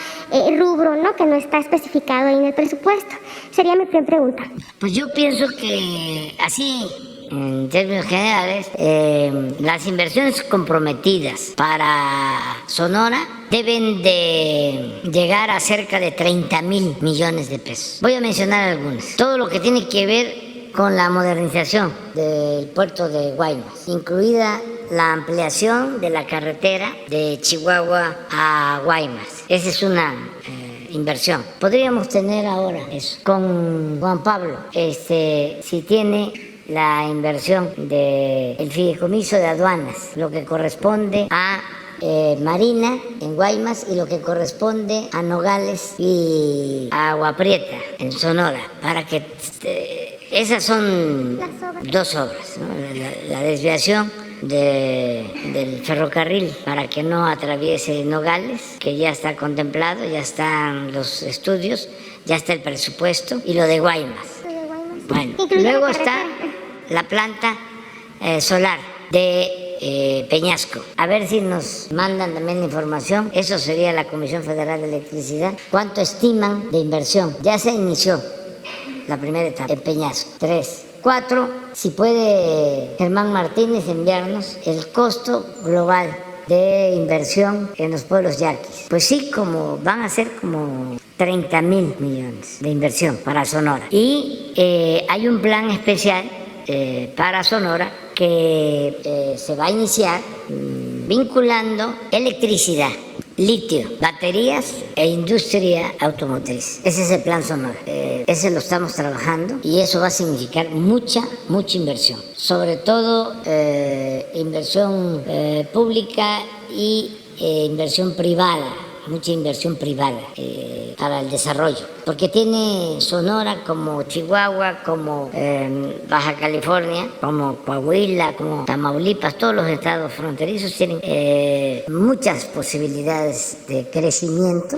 S7: rubro, ¿no?, que no está especificado ahí en el presupuesto. Sería mi primera pregunta.
S8: Pues yo pienso que así, en términos generales, las inversiones comprometidas para Sonora deben de llegar a cerca de 30,000 millones de pesos. Voy a mencionar algunas. Todo lo que tiene que ver con la modernización del puerto de Guaymas, incluida la ampliación de la carretera de Chihuahua a Guaymas. Esa es una inversión. Podríamos tener ahora eso con Juan Pablo, si tiene la inversión del fideicomiso de aduanas, lo que corresponde a Marina en Guaymas y lo que corresponde a Nogales y a Agua Prieta en Sonora, para que esas son dos obras, ¿no? La desviación del ferrocarril para que no atraviese Nogales, que ya está contemplado, ya están los estudios, ya está el presupuesto, y lo de Guaymas. Bueno, luego está la planta solar de Peñasco. A ver si nos mandan también la información. Eso sería la Comisión Federal de Electricidad. ¿Cuánto estiman de inversión? Ya se inició la primera etapa en Peñasco. 3. 4. Si puede Germán Martínez enviarnos el costo global de inversión en los pueblos yaquis. Pues sí, van a ser como 30,000 millones de inversión para Sonora. Y hay un plan especial para Sonora que se va a iniciar vinculando electricidad, litio, baterías e industria automotriz. Ese es el plan Sonora. Ese lo estamos trabajando y eso va a significar mucha inversión. Sobre todo inversión pública y inversión privada. Mucha inversión privada para el desarrollo, porque tiene Sonora como Chihuahua, como Baja California, como Coahuila, como Tamaulipas, todos los estados fronterizos tienen muchas posibilidades de crecimiento,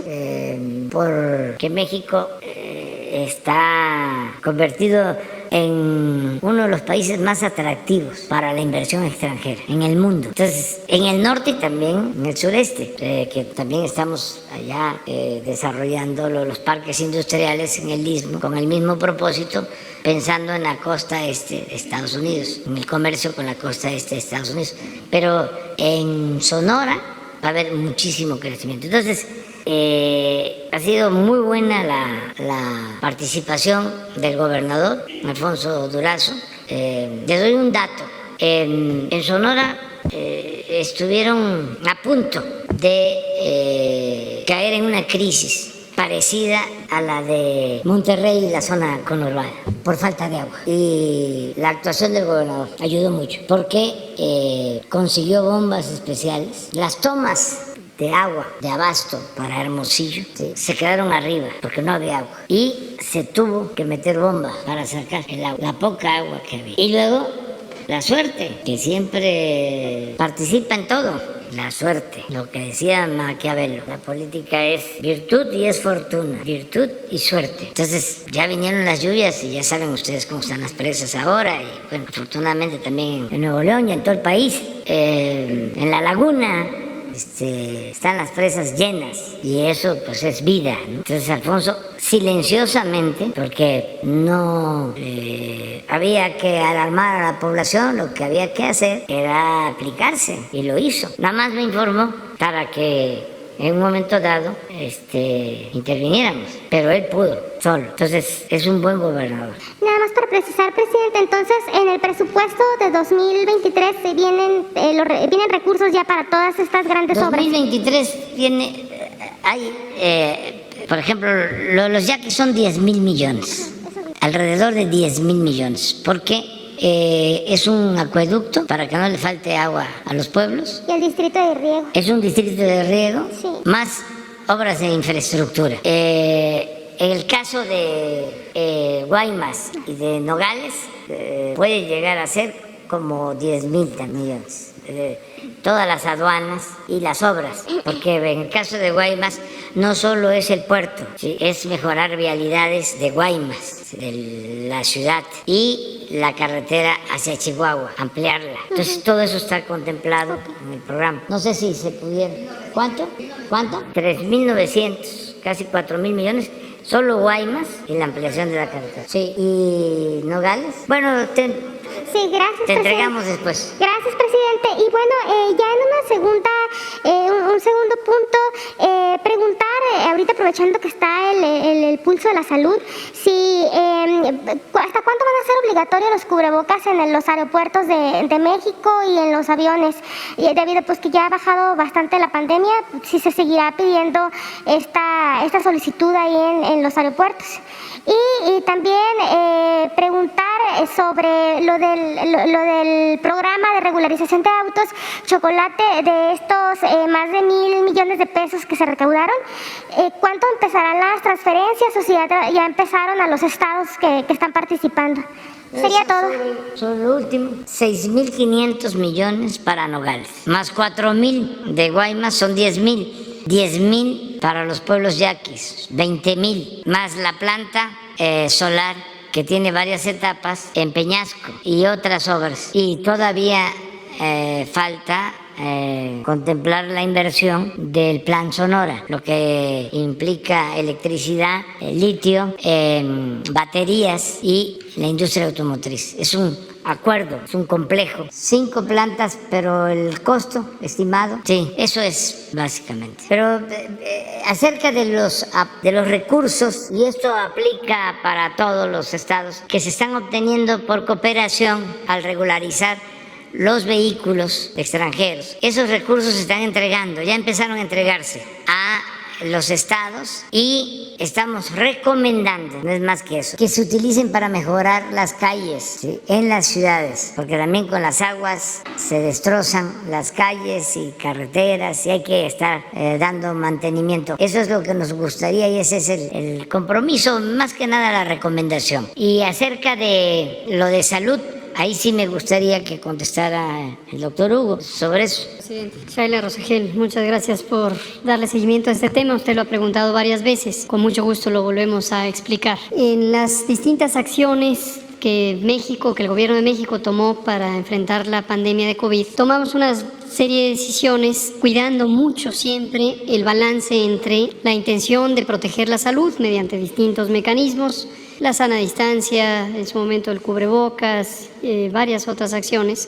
S8: porque México está convertido en uno de los países más atractivos para la inversión extranjera en el mundo. Entonces, en el norte y también en el sureste, que también estamos allá desarrollando los parques industriales en el Istmo, con el mismo propósito, pensando en la costa este de Estados Unidos, en el comercio con la costa este de Estados Unidos. Pero en Sonora va a haber muchísimo crecimiento. Entonces, ha sido muy buena la participación del gobernador Alfonso Durazo. Les doy un dato. En Sonora estuvieron a punto de caer en una crisis parecida a la de Monterrey y la zona conurbada, por falta de agua. Y la actuación del gobernador ayudó mucho, porque consiguió bombas especiales. Las tomas de agua, de abasto para Hermosillo, ¿sí?, se quedaron arriba porque no había agua. Y se tuvo que meter bombas para sacar el agua, la poca agua que había. Y luego, la suerte, que siempre participa en todo. La suerte, lo que decía Maquiavelo, la política es virtud y es fortuna, virtud y suerte. Entonces ya vinieron las lluvias y ya saben ustedes cómo están las presas ahora, y bueno, afortunadamente también en Nuevo León y en todo el país. En la laguna están las presas llenas y eso pues es vida, ¿no? Entonces Alfonso silenciosamente, porque no había que alarmar a la población, lo que había que hacer era aplicarse, y lo hizo. Nada más me informó para que en un momento dado interviniéramos, pero él pudo solo. Entonces es un buen gobernador.
S7: Nada más para precisar, presidente, entonces en el presupuesto de 2023 vienen recursos ya para todas estas grandes obras.
S8: 2023 por ejemplo, los yaquis son 10,000 millones, alrededor de 10,000 millones, porque es un acueducto para que no le falte agua a los pueblos.
S7: Y el distrito de riego.
S8: Es un distrito de riego,
S7: sí,
S8: más obras de infraestructura. En el caso de Guaymas y de Nogales, puede llegar a ser como 10,000 millones. Todas las aduanas y las obras, porque en el caso de Guaymas no solo es el puerto, ¿sí?, es mejorar vialidades de Guaymas, de la ciudad, y la carretera hacia Chihuahua, ampliarla. Entonces todo eso está contemplado en el programa. No sé si se pudiera. ¿Cuánto? 3,900, casi 4,000 millones. Solo Guaymas y la ampliación de la carretera. Sí, y Nogales. Bueno,
S7: sí, gracias.
S8: Te entregamos después.
S7: Gracias, presidente. Y bueno, ya en un segundo punto, preguntar ahorita aprovechando que está el pulso de la salud, si ¿hasta cuándo van a ser obligatorios los cubrebocas en los aeropuertos de México y en los aviones? Y debido pues que ya ha bajado bastante la pandemia, si se seguirá pidiendo esta solicitud ahí en los aeropuertos. Y también preguntar sobre lo del programa de regularización de autos, Chocolate, de estos más de 1,000 millones de pesos que se recaudaron. ¿Cuánto empezarán las transferencias o si ya empezaron a los estados que están participando? Sería todo.
S8: Sobre lo último, 6.500 millones para Nogales, más 4.000 de Guaymas, son 10.000. 10.000 para los pueblos yaquis, 20.000, más la planta solar que tiene varias etapas en Peñasco y otras obras. Y todavía falta contemplar la inversión del Plan Sonora, lo que implica electricidad, litio, baterías y la industria automotriz. Es un acuerdo, es un complejo. 5 plantas, pero el costo estimado, sí, eso es básicamente. Pero acerca de los recursos, y esto aplica para todos los estados, que se están obteniendo por cooperación al regularizar los vehículos extranjeros. Esos recursos se están entregando, ya empezaron a entregarse a los estados y estamos recomendando, no es más que eso, que se utilicen para mejorar las calles, ¿sí?, en las ciudades, porque también con las aguas se destrozan las calles y carreteras y hay que estar dando mantenimiento. Eso es lo que nos gustaría y ese es el compromiso, más que nada la recomendación. Y acerca de lo de salud, ahí sí me gustaría que contestara el doctor Hugo sobre eso.
S3: Presidente. Shaila Rosagel, muchas gracias por darle seguimiento a este tema. Usted lo ha preguntado varias veces. Con mucho gusto lo volvemos a explicar. En las distintas acciones que el gobierno de México tomó para enfrentar la pandemia de COVID, tomamos una serie de decisiones cuidando mucho siempre el balance entre la intención de proteger la salud mediante distintos mecanismos, la sana distancia, en su momento el cubrebocas, varias otras acciones,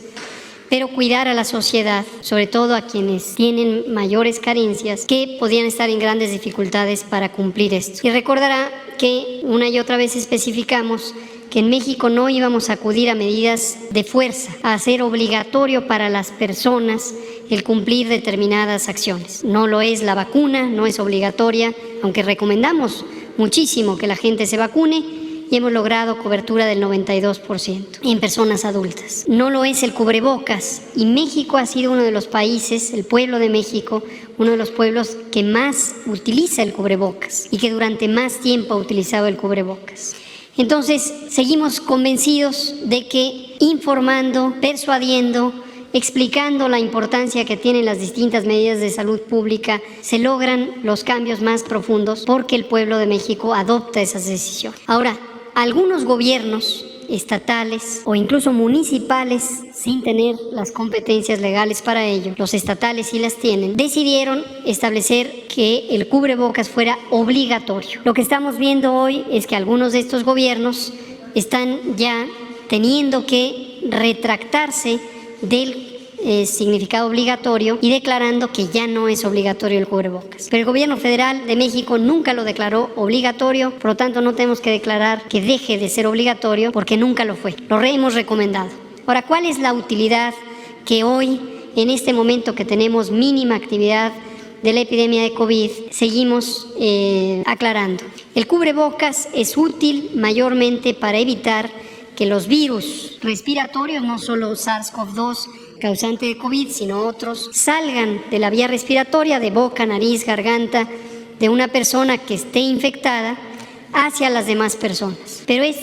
S3: pero cuidar a la sociedad, sobre todo a quienes tienen mayores carencias, que podían estar en grandes dificultades para cumplir esto. Y recordará que una y otra vez especificamos que en México no íbamos a acudir a medidas de fuerza, a hacer obligatorio para las personas el cumplir determinadas acciones. No lo es la vacuna, no es obligatoria, aunque recomendamos muchísimo que la gente se vacune, y hemos logrado cobertura del 92% en personas adultas. No lo es el cubrebocas, y México ha sido uno de los países, el pueblo de México, uno de los pueblos que más utiliza el cubrebocas y que durante más tiempo ha utilizado el cubrebocas. Entonces, seguimos convencidos de que informando, persuadiendo, explicando la importancia que tienen las distintas medidas de salud pública, se logran los cambios más profundos porque el pueblo de México adopta esas decisiones. Ahora, algunos gobiernos estatales o incluso municipales, sin tener las competencias legales para ello, los estatales sí las tienen, decidieron establecer que el cubrebocas fuera obligatorio. Lo que estamos viendo hoy es que algunos de estos gobiernos están ya teniendo que retractarse del significado obligatorio y declarando que ya no es obligatorio el cubrebocas. Pero el gobierno federal de México nunca lo declaró obligatorio, por lo tanto no tenemos que declarar que deje de ser obligatorio porque nunca lo fue. Lo hemos recomendado. Ahora, ¿cuál es la utilidad que hoy, en este momento que tenemos mínima actividad de la epidemia de COVID, seguimos aclarando? El cubrebocas es útil mayormente para evitar que los virus respiratorios, no solo SARS-CoV-2, causante de COVID, sino otros, salgan de la vía respiratoria, de boca, nariz, garganta, de una persona que esté infectada hacia las demás personas. Pero es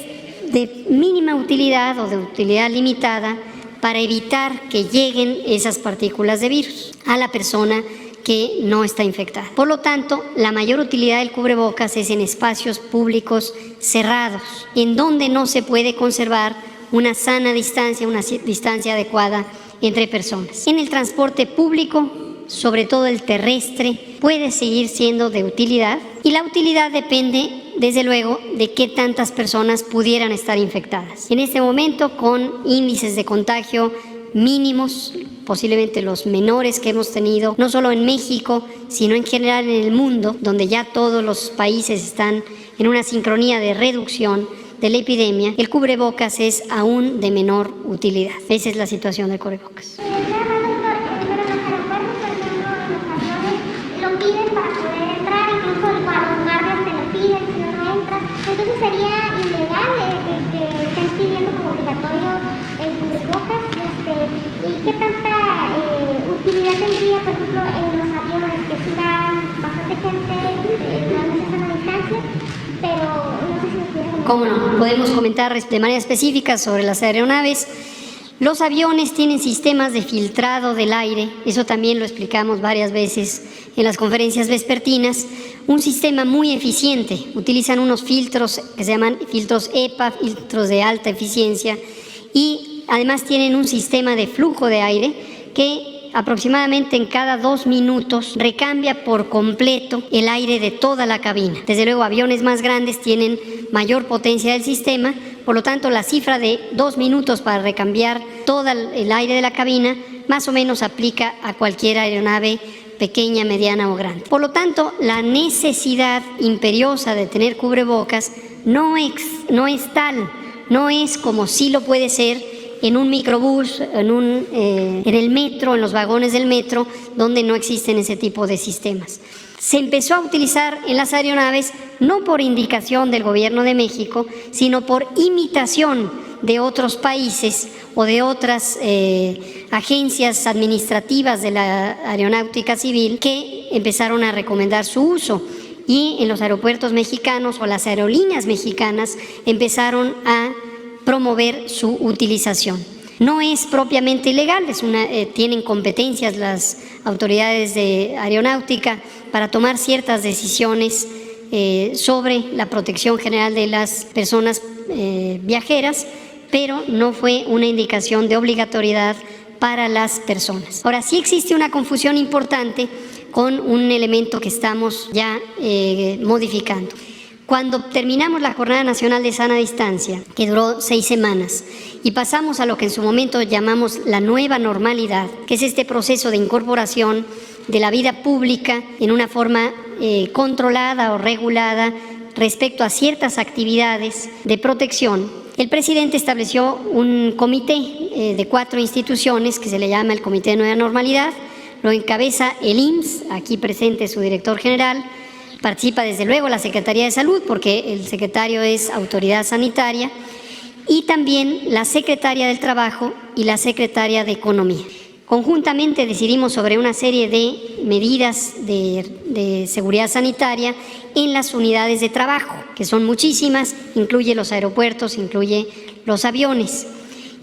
S3: de mínima utilidad o de utilidad limitada para evitar que lleguen esas partículas de virus a la persona que no está infectada. Por lo tanto, la mayor utilidad del cubrebocas es en espacios públicos cerrados, en donde no se puede conservar una sana distancia, una distancia adecuada entre personas. En el transporte público, sobre todo el terrestre, puede seguir siendo de utilidad, y la utilidad depende, desde luego, de qué tantas personas pudieran estar infectadas. En este momento, con índices de contagio mínimos, posiblemente los menores que hemos tenido, no solo en México, sino en general en el mundo, donde ya todos los países están en una sincronía de reducción de la epidemia, el cubrebocas es aún de menor utilidad. Esa es la situación del cubrebocas.
S7: Lo piden para poder entrar, incluso los guardias te lo piden si no entras. Entonces sería ilegal que estén pidiendo como obligatorio el cubrebocas. ¿Y qué tanta utilidad tendría, por ejemplo, en los aviones que sí van bastante gente, no necesitan la distancia, pero no sé si nos quieren...
S3: ¿Cómo no? Podemos comentar de manera específica sobre las aeronaves. Los aviones tienen sistemas de filtrado del aire, eso también lo explicamos varias veces en las conferencias vespertinas, un sistema muy eficiente. Utilizan unos filtros que se llaman filtros EPA, filtros de alta eficiencia, y además tienen un sistema de flujo de aire que aproximadamente en cada 2 minutos recambia por completo el aire de toda la cabina. Desde luego, aviones más grandes tienen mayor potencia del sistema, por lo tanto la cifra de 2 minutos para recambiar todo el aire de la cabina más o menos aplica a cualquier aeronave pequeña, mediana o grande. Por lo tanto, la necesidad imperiosa de tener cubrebocas no es tal, no es como sí lo puede ser en un microbús, en el metro, en los vagones del metro, donde no existen ese tipo de sistemas. Se empezó a utilizar en las aeronaves no por indicación del Gobierno de México, sino por imitación de otros países o de otras agencias administrativas de la aeronáutica civil que empezaron a recomendar su uso. Y en los aeropuertos mexicanos o las aerolíneas mexicanas empezaron a promover su utilización. No es propiamente ilegal, tienen competencias las autoridades de aeronáutica para tomar ciertas decisiones sobre la protección general de las personas viajeras, pero no fue una indicación de obligatoriedad para las personas. Ahora, sí existe una confusión importante con un elemento que estamos ya modificando. Cuando terminamos la Jornada Nacional de Sana Distancia, que duró 6 semanas, y pasamos a lo que en su momento llamamos la nueva normalidad, que es este proceso de incorporación de la vida pública en una forma controlada o regulada respecto a ciertas actividades de protección, el presidente estableció un comité de 4 instituciones que se le llama el Comité de Nueva Normalidad. Lo encabeza el IMSS, aquí presente su director general. Participa desde luego la Secretaría de Salud, porque el secretario es autoridad sanitaria, y también la Secretaria del Trabajo y la Secretaria de Economía. Conjuntamente decidimos sobre una serie de medidas de seguridad sanitaria en las unidades de trabajo, que son muchísimas, incluye los aeropuertos, incluye los aviones.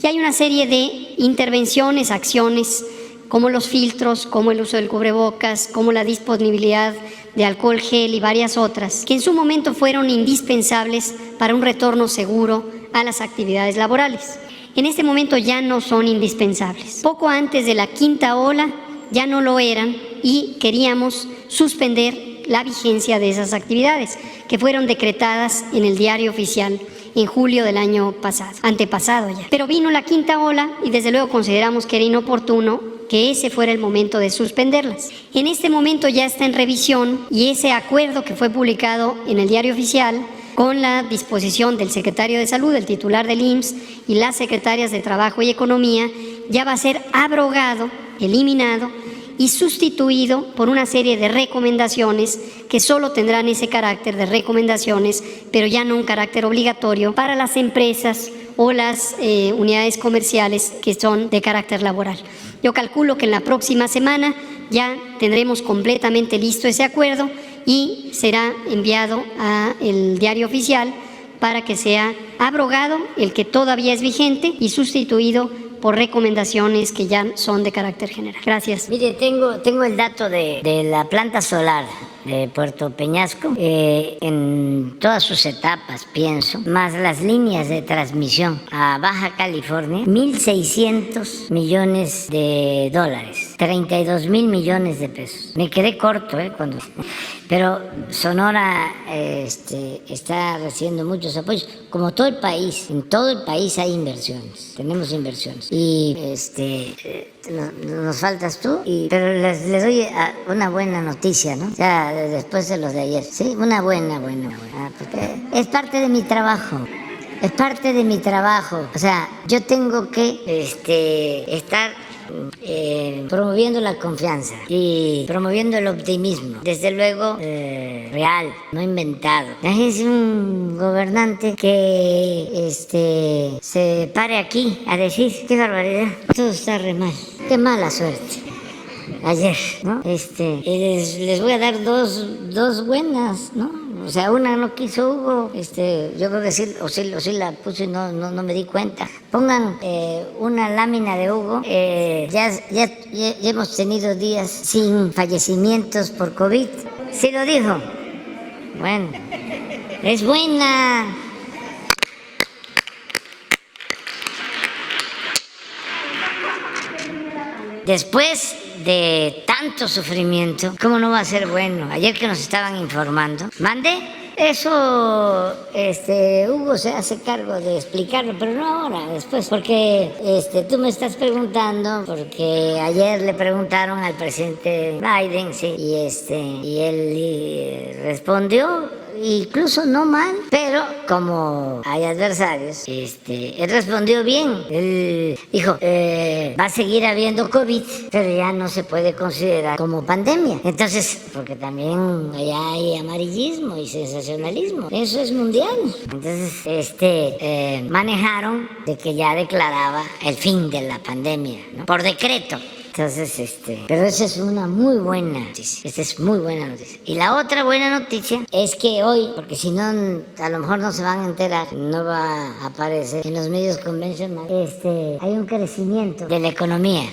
S3: Y hay una serie de intervenciones, acciones, como los filtros, como el uso del cubrebocas, como la disponibilidad de alcohol gel y varias otras, que en su momento fueron indispensables para un retorno seguro a las actividades laborales. En este momento ya no son indispensables. Poco antes de la 5ª ola ya no lo eran y queríamos suspender la vigencia de esas actividades que fueron decretadas en el Diario Oficial en julio del año antepasado ya. Pero vino la 5ª ola y desde luego consideramos que era inoportuno que ese fuera el momento de suspenderlas. En este momento ya está en revisión y ese acuerdo que fue publicado en el Diario Oficial con la disposición del secretario de Salud, el titular del IMSS y las secretarias de Trabajo y Economía, ya va a ser abrogado, eliminado y sustituido por una serie de recomendaciones que solo tendrán ese carácter de recomendaciones, pero ya no un carácter obligatorio para las empresas o las unidades comerciales que son de carácter laboral. Yo calculo que en la próxima semana ya tendremos completamente listo ese acuerdo y será enviado al Diario Oficial para que sea abrogado el que todavía es vigente y sustituido por recomendaciones que ya son de carácter general. Gracias.
S8: Mire, tengo el dato de la planta solar de Puerto Peñasco, en todas sus etapas, pienso, más las líneas de transmisión a Baja California, 1.600 millones de dólares, 32,000 millones de pesos. Me quedé corto, cuando... Pero Sonora está recibiendo muchos apoyos, como todo el país. En todo el país hay inversiones, tenemos inversiones. Y nos faltas tú, pero les doy una buena noticia, ¿no? Ya después de los de ayer, ¿sí? Una buena. Porque es parte de mi trabajo. Es parte de mi trabajo. O sea, yo tengo que estar promoviendo la confianza y promoviendo el optimismo, desde luego real, no inventado. Es un gobernante que se pare aquí a decir qué barbaridad, todo está re mal, qué mala suerte. Ayer, ¿no? Les voy a dar dos buenas, ¿no? O sea, una no quiso Hugo, yo creo que sí la puse y no me di cuenta. Pongan una lámina de Hugo. Ya hemos tenido días sin fallecimientos por COVID. ¿Sí lo dijo? Bueno, es buena. Después de tanto sufrimiento, ¿cómo no va a ser bueno? Ayer que nos estaban informando, ¿mande? Eso, Hugo se hace cargo de explicarlo, pero no ahora, después, porque tú me estás preguntando, porque ayer le preguntaron al presidente Biden, sí, y él respondió. Incluso no mal, pero como hay adversarios, él respondió bien. Él dijo, va a seguir habiendo COVID, pero ya no se puede considerar como pandemia. Entonces, porque también allá hay amarillismo y sensacionalismo, eso es mundial. Entonces, manejaron de que ya declaraba el fin de la pandemia, ¿no? Por decreto. Entonces, pero esa es una muy buena noticia. Esta es muy buena noticia. Y la otra buena noticia es que hoy, porque si no, a lo mejor no se van a enterar, no va a aparecer en los medios convencionales, hay un crecimiento de la economía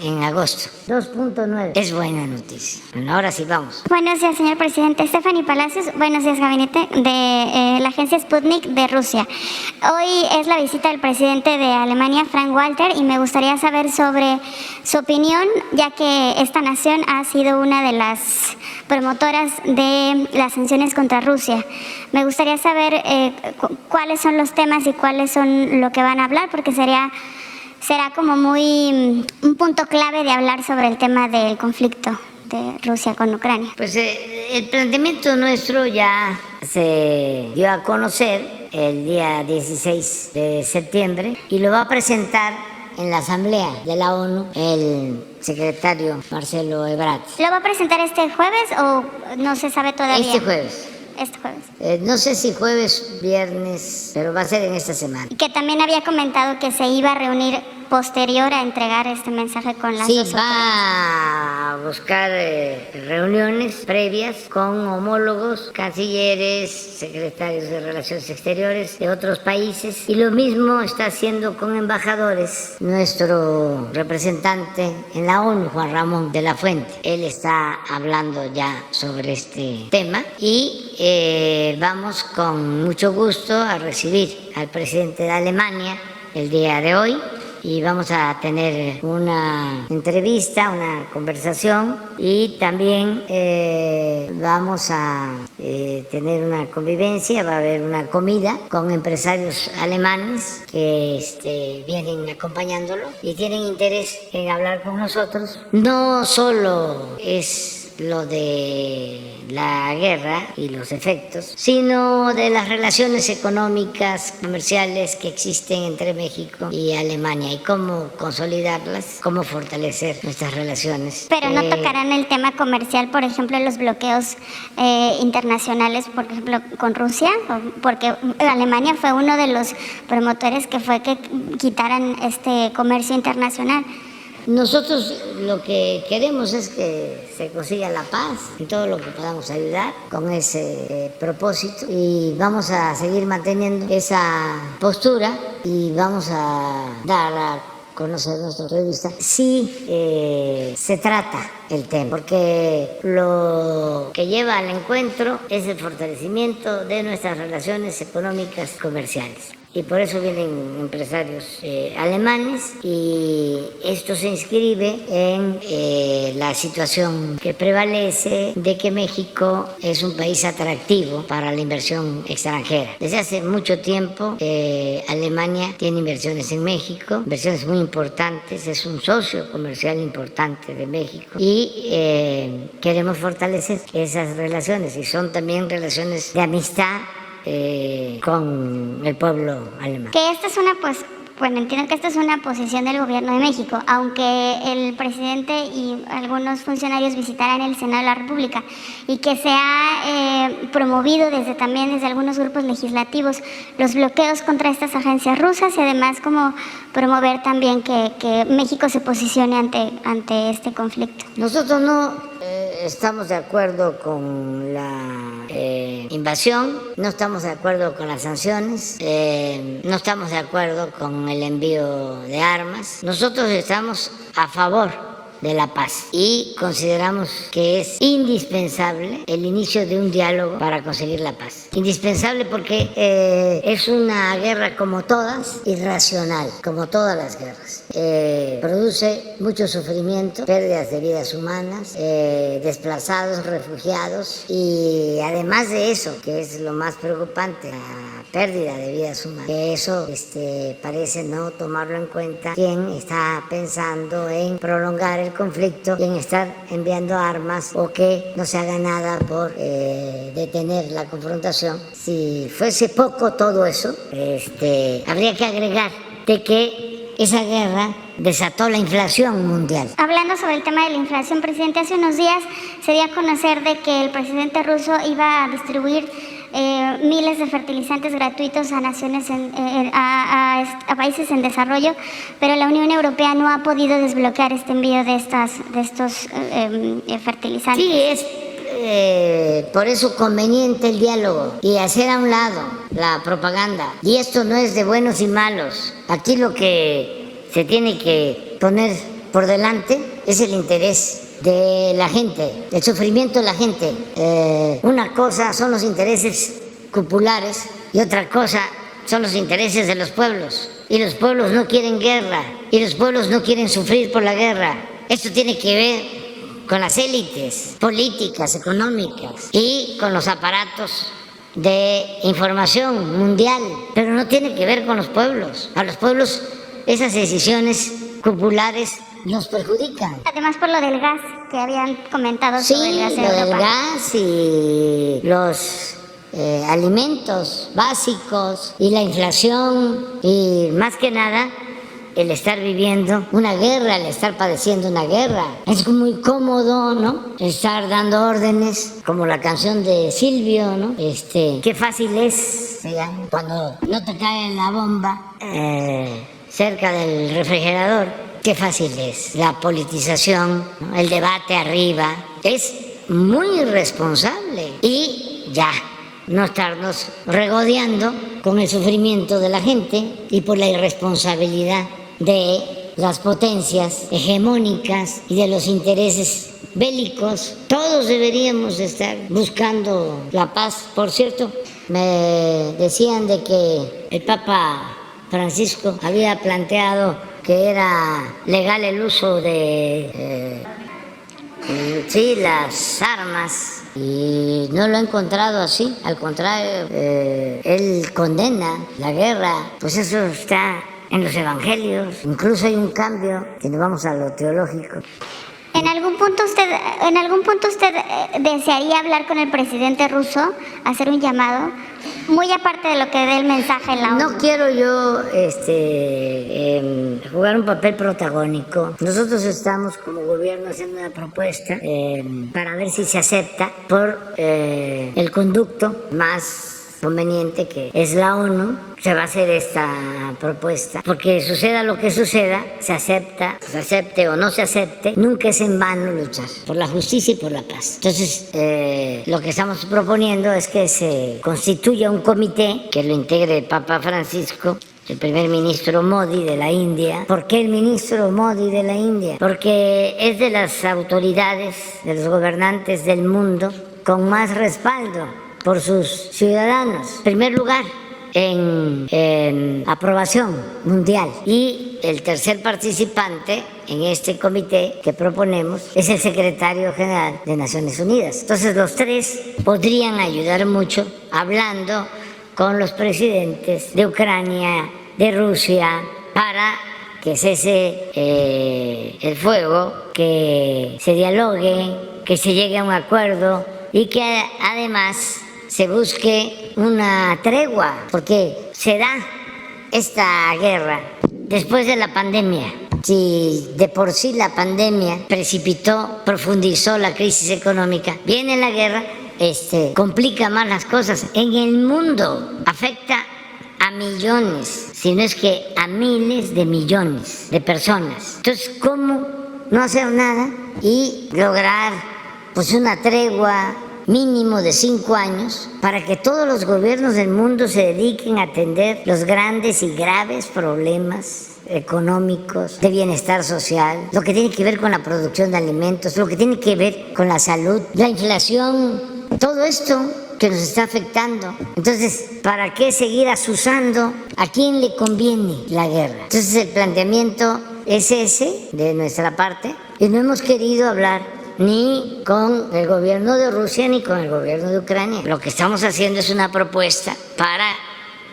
S8: en agosto, 2.9. Es buena noticia. Bueno, ahora sí vamos.
S7: Buenos días, señor presidente. Stephanie Palacios, buenos días, gabinete de la agencia Sputnik de Rusia. Hoy es la visita del presidente de Alemania, Frank Walter, y me gustaría saber sobre su opinión, ya que esta nación ha sido una de las promotoras de las sanciones contra Rusia. Me gustaría saber cuáles son los temas y cuáles son lo que van a hablar, porque será como muy un punto clave de hablar sobre el tema del conflicto de Rusia con Ucrania.
S8: Pues el planteamiento nuestro ya se dio a conocer el día 16 de septiembre y lo va a presentar en la Asamblea de la ONU el secretario Marcelo Ebrard.
S7: ¿Lo va a presentar este jueves o no se sabe todavía?
S8: Este jueves.
S7: Este jueves.
S8: No sé si jueves, viernes, pero va a ser en esta semana.
S7: Y que también había comentado que se iba a reunir posterior a entregar este mensaje con las dos
S8: autoridades. Sí, va a buscar reuniones previas con homólogos, cancilleres, secretarios de Relaciones Exteriores de otros países. Y lo mismo está haciendo con embajadores. Nuestro representante en la ONU, Juan Ramón de la Fuente, él está hablando ya sobre este tema y vamos con mucho gusto a recibir al presidente de Alemania el día de hoy. Y vamos a tener una entrevista, una conversación y también vamos a tener una convivencia, va a haber una comida con empresarios alemanes que vienen acompañándolo y tienen interés en hablar con nosotros. No solo es lo de la guerra y los efectos, sino de las relaciones económicas, comerciales que existen entre México y Alemania y cómo consolidarlas, cómo fortalecer nuestras relaciones.
S7: Pero no tocarán el tema comercial, por ejemplo, los bloqueos internacionales, por ejemplo, con Rusia, porque Alemania fue uno de los promotores que fue que quitaran este comercio internacional.
S8: Nosotros lo que queremos es que se consiga la paz en todo lo que podamos ayudar con ese propósito y vamos a seguir manteniendo esa postura y vamos a dar a conocer nuestra revista si se trata el tema, porque lo que lleva al encuentro es el fortalecimiento de nuestras relaciones económicas comerciales. Y por eso vienen empresarios alemanes, y esto se inscribe en la situación que prevalece de que México es un país atractivo para la inversión extranjera. Desde hace mucho tiempo Alemania tiene inversiones en México, inversiones muy importantes, es un socio comercial importante de México, y queremos fortalecer esas relaciones, y son también relaciones de amistad con el pueblo alemán.
S7: Que esta es entiendo que esta es una posición del gobierno de México, aunque el presidente y algunos funcionarios visitarán el Senado de la República, y que se ha promovido también desde algunos grupos legislativos los bloqueos contra estas agencias rusas, y además como promover también que México se posicione ante este conflicto.
S8: Nosotros no estamos de acuerdo con la invasión, no estamos de acuerdo con las sanciones, no estamos de acuerdo con el envío de armas. Nosotros estamos a favor de la paz y consideramos que es indispensable el inicio de un diálogo para conseguir la paz. Indispensable porque es una guerra como todas, irracional, como todas las guerras. Produce mucho sufrimiento, pérdidas de vidas humanas, desplazados, refugiados, y además de eso, que es lo más preocupante, la pérdida de vidas humanas, que eso parece no tomarlo en cuenta quien está pensando en prolongar el conflicto y en estar enviando armas, o que no se haga nada por detener la confrontación. Si fuese poco todo eso, habría que agregar de que esa guerra desató la inflación mundial.
S7: Hablando sobre el tema de la inflación, presidente, hace unos días se dio a conocer de que el presidente ruso iba a distribuir miles de fertilizantes gratuitos a naciones, a países en desarrollo, pero la Unión Europea no ha podido desbloquear este envío de estos fertilizantes.
S8: Sí, es por eso conveniente el diálogo y hacer a un lado la propaganda. Y esto no es de buenos y malos. Aquí lo que se tiene que poner por delante es el interés de la gente, el sufrimiento de la gente. Una cosa son los intereses populares y otra cosa son los intereses de los pueblos. Y los pueblos no quieren guerra, y los pueblos no quieren sufrir por la guerra. Esto tiene que ver con las élites políticas, económicas, y con los aparatos de información mundial, pero no tiene que ver con los pueblos. A los pueblos esas decisiones populares nos perjudican.
S7: Además por lo del gas que habían comentado sobre el gas en
S8: Europa.
S7: Lo del
S8: gas y los alimentos básicos y la inflación, y más que nada el estar viviendo una guerra, el estar padeciendo una guerra. Es muy cómodo, ¿no? Estar dando órdenes, como la canción de Silvio, ¿no? Qué fácil es, cuando no te cae la bomba cerca del refrigerador. Qué fácil es la politización, ¿no? El debate arriba. Es muy irresponsable, y ya no estarnos regodeando con el sufrimiento de la gente y por la irresponsabilidad de las potencias hegemónicas y de los intereses bélicos. Todos deberíamos estar buscando la paz. Por cierto, me decían de que el Papa Francisco había planteado que era legal el uso de las armas, y no lo he encontrado así. Al contrario, él condena la guerra. Pues eso está en los evangelios. Incluso hay un cambio, si nos vamos a lo teológico.
S7: ¿En algún punto usted desearía hablar con el presidente ruso, hacer un llamado, muy aparte de lo que dé el mensaje en la ONU?
S8: No quiero yo jugar un papel protagónico. Nosotros estamos como gobierno haciendo una propuesta para ver si se acepta por el conducto más conveniente, que es la ONU, se va a hacer esta propuesta, porque suceda lo que suceda, se acepte o no se acepte, nunca es en vano luchar por la justicia y por la paz. Entonces, lo que estamos proponiendo es que se constituya un comité que lo integre el Papa Francisco, el primer ministro Modi de la India. ¿Por qué el ministro Modi de la India? Porque es de las autoridades, de los gobernantes del mundo con más respaldo por sus ciudadanos. En primer lugar, en aprobación mundial. Y el tercer participante en este comité que proponemos es el secretario general de Naciones Unidas. Entonces los tres podrían ayudar mucho hablando con los presidentes de Ucrania, de Rusia, para que cese el fuego, que se dialogue, que se llegue a un acuerdo y que además se busque una tregua, porque se da esta guerra después de la pandemia. Si de por sí la pandemia precipitó, profundizó la crisis económica, viene la guerra, complica más las cosas en el mundo, afecta a millones, si no es que a miles de millones de personas. Entonces, ¿cómo no hacer nada y lograr pues una tregua mínimo de 5 años para que todos los gobiernos del mundo se dediquen a atender los grandes y graves problemas económicos, de bienestar social, lo que tiene que ver con la producción de alimentos, lo que tiene que ver con la salud, la inflación, todo esto que nos está afectando? Entonces, ¿para qué seguir azuzando? ¿A quién le conviene la guerra? Entonces, el planteamiento es ese de nuestra parte, y no hemos querido hablar ni con el gobierno de Rusia ni con el gobierno de Ucrania. Lo que estamos haciendo es una propuesta para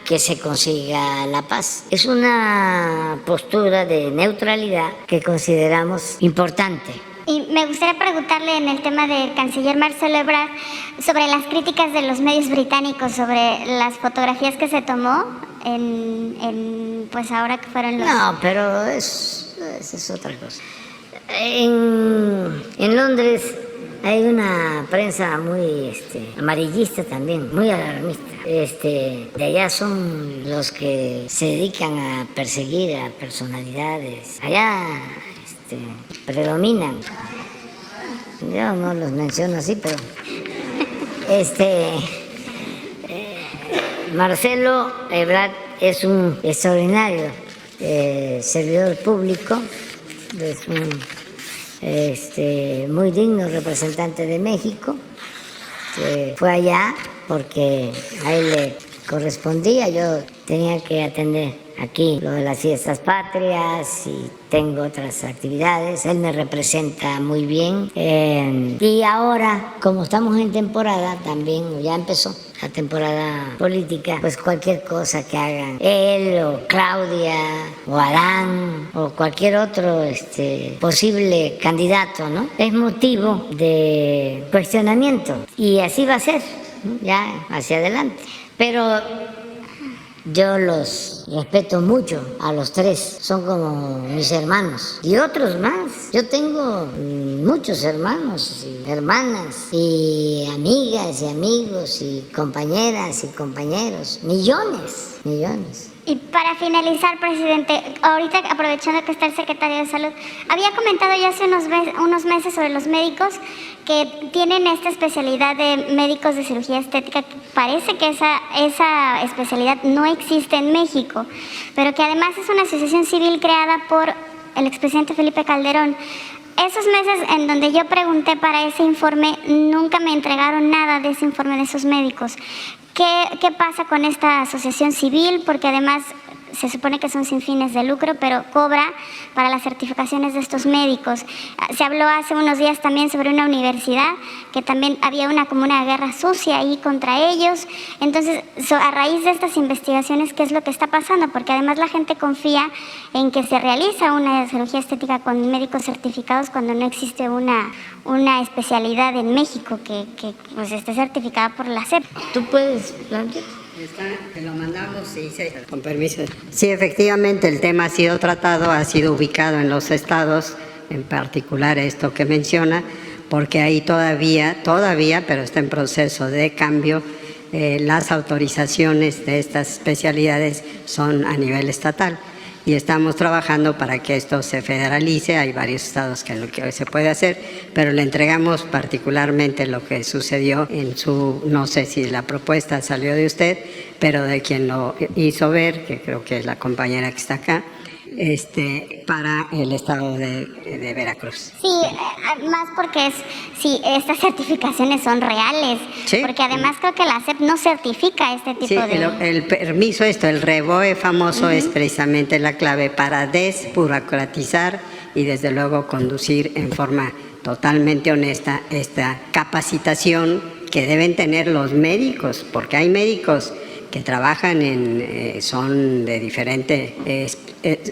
S8: que se consiga la paz. Es una postura de neutralidad que consideramos importante.
S7: Y me gustaría preguntarle en el tema del canciller Marcelo Ebrard sobre las críticas de los medios británicos sobre las fotografías que se tomó pues ahora que fueron los...
S8: No, pero es otra cosa. En Londres hay una prensa muy amarillista también, muy alarmista. De allá son los que se dedican a perseguir a personalidades. Allá predominan. Yo no los menciono así, pero Marcelo Ebrard es un extraordinario servidor público, es un muy digno representante de México. Fue allá porque a él le correspondía, yo tenía que atender aquí lo de las fiestas patrias y tengo otras actividades. Él me representa muy bien, y ahora, como estamos en temporada, también ya empezó la temporada política, pues cualquier cosa que hagan él o Claudia o Adán o cualquier otro posible candidato, ¿no?, es motivo de cuestionamiento, y así va a ser, ¿no?, ya hacia adelante. Pero yo los respeto mucho a los tres, son como mis hermanos y otros más. Yo tengo muchos hermanos y hermanas y amigas y amigos y compañeras y compañeros, millones.
S7: Y para finalizar, presidente, ahorita aprovechando que está el secretario de Salud, había comentado ya hace unos meses sobre los médicos que tienen esta especialidad de médicos de cirugía estética, que parece que esa especialidad no existe en México, pero que además es una asociación civil creada por el expresidente Felipe Calderón. Esos meses en donde yo pregunté para ese informe, nunca me entregaron nada de ese informe de esos médicos. ¿Qué pasa con esta asociación civil? Porque además se supone que son sin fines de lucro, pero cobra para las certificaciones de estos médicos. Se habló hace unos días también sobre una universidad, que también había como una guerra sucia ahí contra ellos. Entonces, a raíz de estas investigaciones, ¿qué es lo que está pasando? Porque además la gente confía en que se realiza una cirugía estética con médicos certificados cuando no existe una especialidad en México que pues esté certificada por la SEP.
S8: ¿Tú puedes plantear?
S2: Te lo mandamos, sí, con permiso. Sí, efectivamente, el tema ha sido tratado, ha sido ubicado en los estados, en particular esto que menciona, porque ahí todavía, pero está en proceso de cambio, las autorizaciones de estas especialidades son a nivel estatal. Y estamos trabajando para que esto se federalice. Hay varios estados que lo que se puede hacer, pero le entregamos particularmente lo que sucedió en su, no sé si la propuesta salió de usted, pero de quien lo hizo ver, que creo que es la compañera que está acá, para el estado de Veracruz.
S7: Sí, más porque estas certificaciones son reales,
S2: ¿Sí?
S7: Porque además creo que la SEP no certifica este tipo
S2: Sí,
S7: de...
S2: el permiso, el REVOE famoso es precisamente la clave para desburocratizar y desde luego conducir en forma totalmente honesta esta capacitación que deben tener los médicos, porque hay médicos que trabajan son de diferente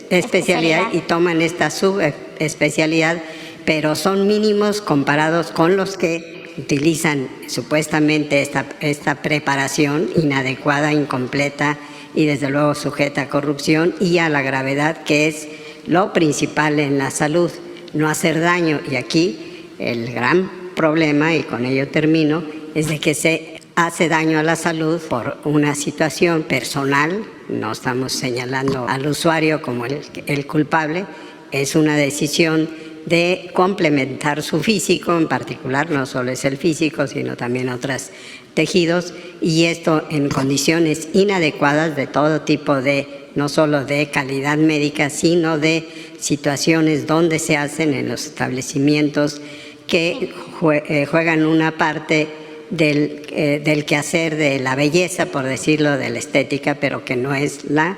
S2: especialidad y toman esta subespecialidad, pero son mínimos comparados con los que utilizan supuestamente esta preparación inadecuada, incompleta y desde luego sujeta a corrupción y a la gravedad, que es lo principal en la salud, no hacer daño. Y aquí el gran problema, y con ello termino, es de que se hace daño a la salud por una situación personal. No estamos señalando al usuario como el culpable, es una decisión de complementar su físico, en particular no solo es el físico, sino también otros tejidos, y esto en condiciones inadecuadas de todo tipo no solo de calidad médica, sino de situaciones donde se hacen en los establecimientos que juegan una parte del quehacer de la belleza, por decirlo, de la estética, pero que no es la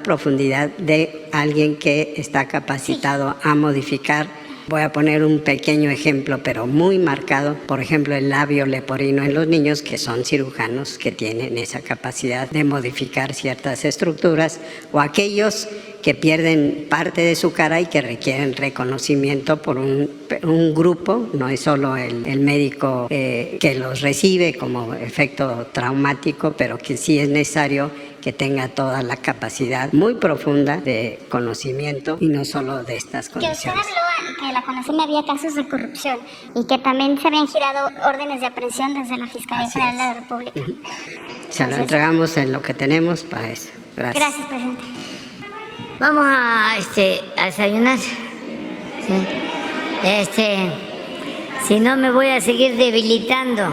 S2: profundidad de alguien que está capacitado a modificar. Voy a poner un pequeño ejemplo, pero muy marcado. Por ejemplo, el labio leporino en los niños, que son cirujanos que tienen esa capacidad de modificar ciertas estructuras, o aquellos que pierden parte de su cara y que requieren reconocimiento por un grupo, no es solo el médico que los recibe como efecto traumático, pero que sí es necesario que tenga toda la capacidad muy profunda de conocimiento y no solo de estas condiciones.
S7: Que usted habló que la CONACYT había casos de corrupción y que también se habían girado órdenes de aprehensión desde la Fiscalía General de la República.
S2: Se lo entregamos en lo que tenemos para eso. Gracias.
S7: Gracias, presidente.
S8: Vamos a desayunar. Sí. Si no me voy a seguir debilitando.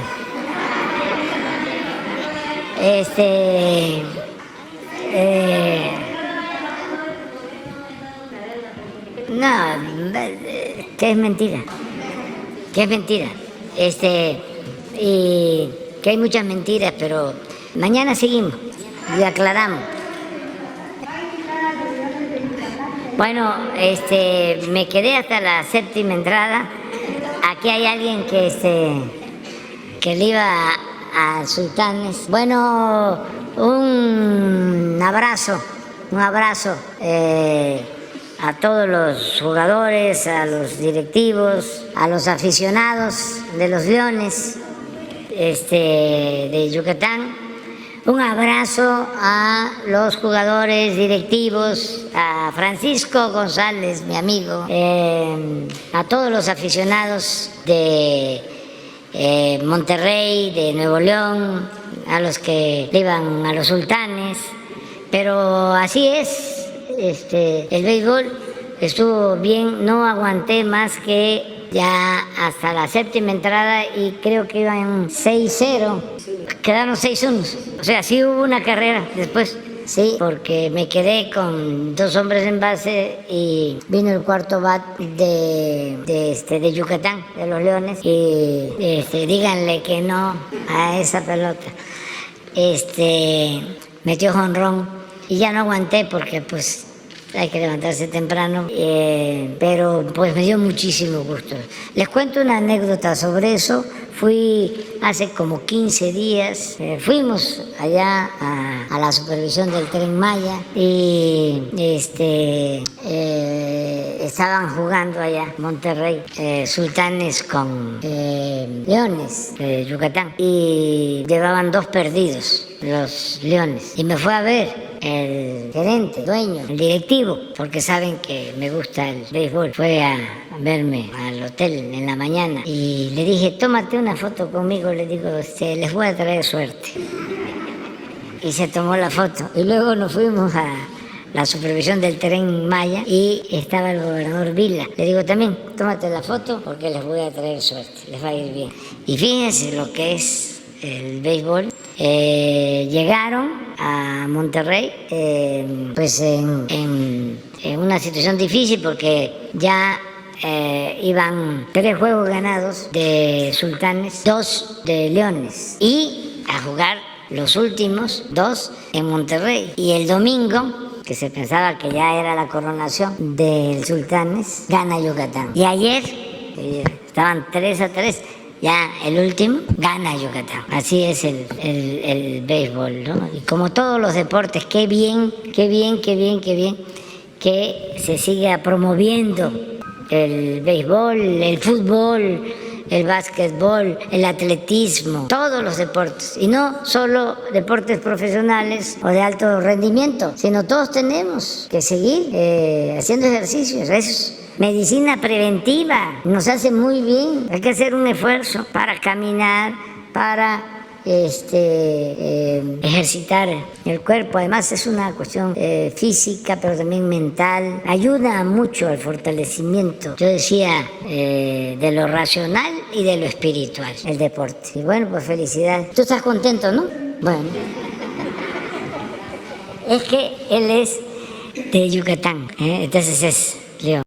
S8: No, que es mentira. Que es mentira. Y que hay muchas mentiras, pero mañana seguimos y aclaramos. Bueno, me quedé hasta la séptima entrada. Aquí hay alguien que le iba a Sultanes. Bueno, un abrazo a todos los jugadores, a los directivos, a los aficionados de los Leones de Yucatán. Un abrazo a los jugadores directivos, a Francisco González, mi amigo, a todos los aficionados de Monterrey, de Nuevo León, a los que iban a los Sultanes. Pero así es, el béisbol estuvo bien, no aguanté más que ya hasta la séptima entrada y creo que iban 6-0, quedaron 6-1. O sea, sí hubo una carrera después, sí, porque me quedé con 2 hombres en base y vino el cuarto bat de Yucatán, de los Leones, y díganle que no a esa pelota. Metió jonrón y ya no aguanté porque pues hay que levantarse temprano, pero pues me dio muchísimo gusto. Les cuento una anécdota sobre eso. Fui hace como 15 días, fuimos allá a la supervisión del Tren Maya y estaban jugando allá en Monterrey, Sultanes con Leones de Yucatán, y llevaban 2 perdidos los Leones, y me fue a ver el gerente, dueño, el directivo, porque saben que me gusta el béisbol. Fue a verme al hotel en la mañana y le dije, tómate una foto conmigo, le digo, les voy a traer suerte. Y se tomó la foto. Y luego nos fuimos a la supervisión del Tren Maya y estaba el gobernador Vila. Le digo también, tómate la foto porque les voy a traer suerte, les va a ir bien. Y fíjense lo que es el béisbol. Llegaron a Monterrey pues en una situación difícil porque ya iban 3 juegos ganados de Sultanes, 2 de Leones, y a jugar los últimos 2 en Monterrey. Y el domingo, que se pensaba que ya era la coronación del Sultanes, gana Yucatán. Y ayer estaban 3-3. Ya el último gana Yucatán. Así es el béisbol, ¿no? Y como todos los deportes, qué bien que se siga promoviendo el béisbol, el fútbol, el básquetbol, el atletismo, todos los deportes. Y no solo deportes profesionales o de alto rendimiento, sino todos tenemos que seguir haciendo ejercicios. Es medicina preventiva, nos hace muy bien. Hay que hacer un esfuerzo para caminar, para ejercitar el cuerpo. Además es una cuestión física, pero también mental. Ayuda mucho al fortalecimiento, yo decía, de lo racional y de lo espiritual, el deporte. Y bueno, pues felicidades. Tú estás contento, ¿no? Bueno. Es que él es de Yucatán, entonces es León.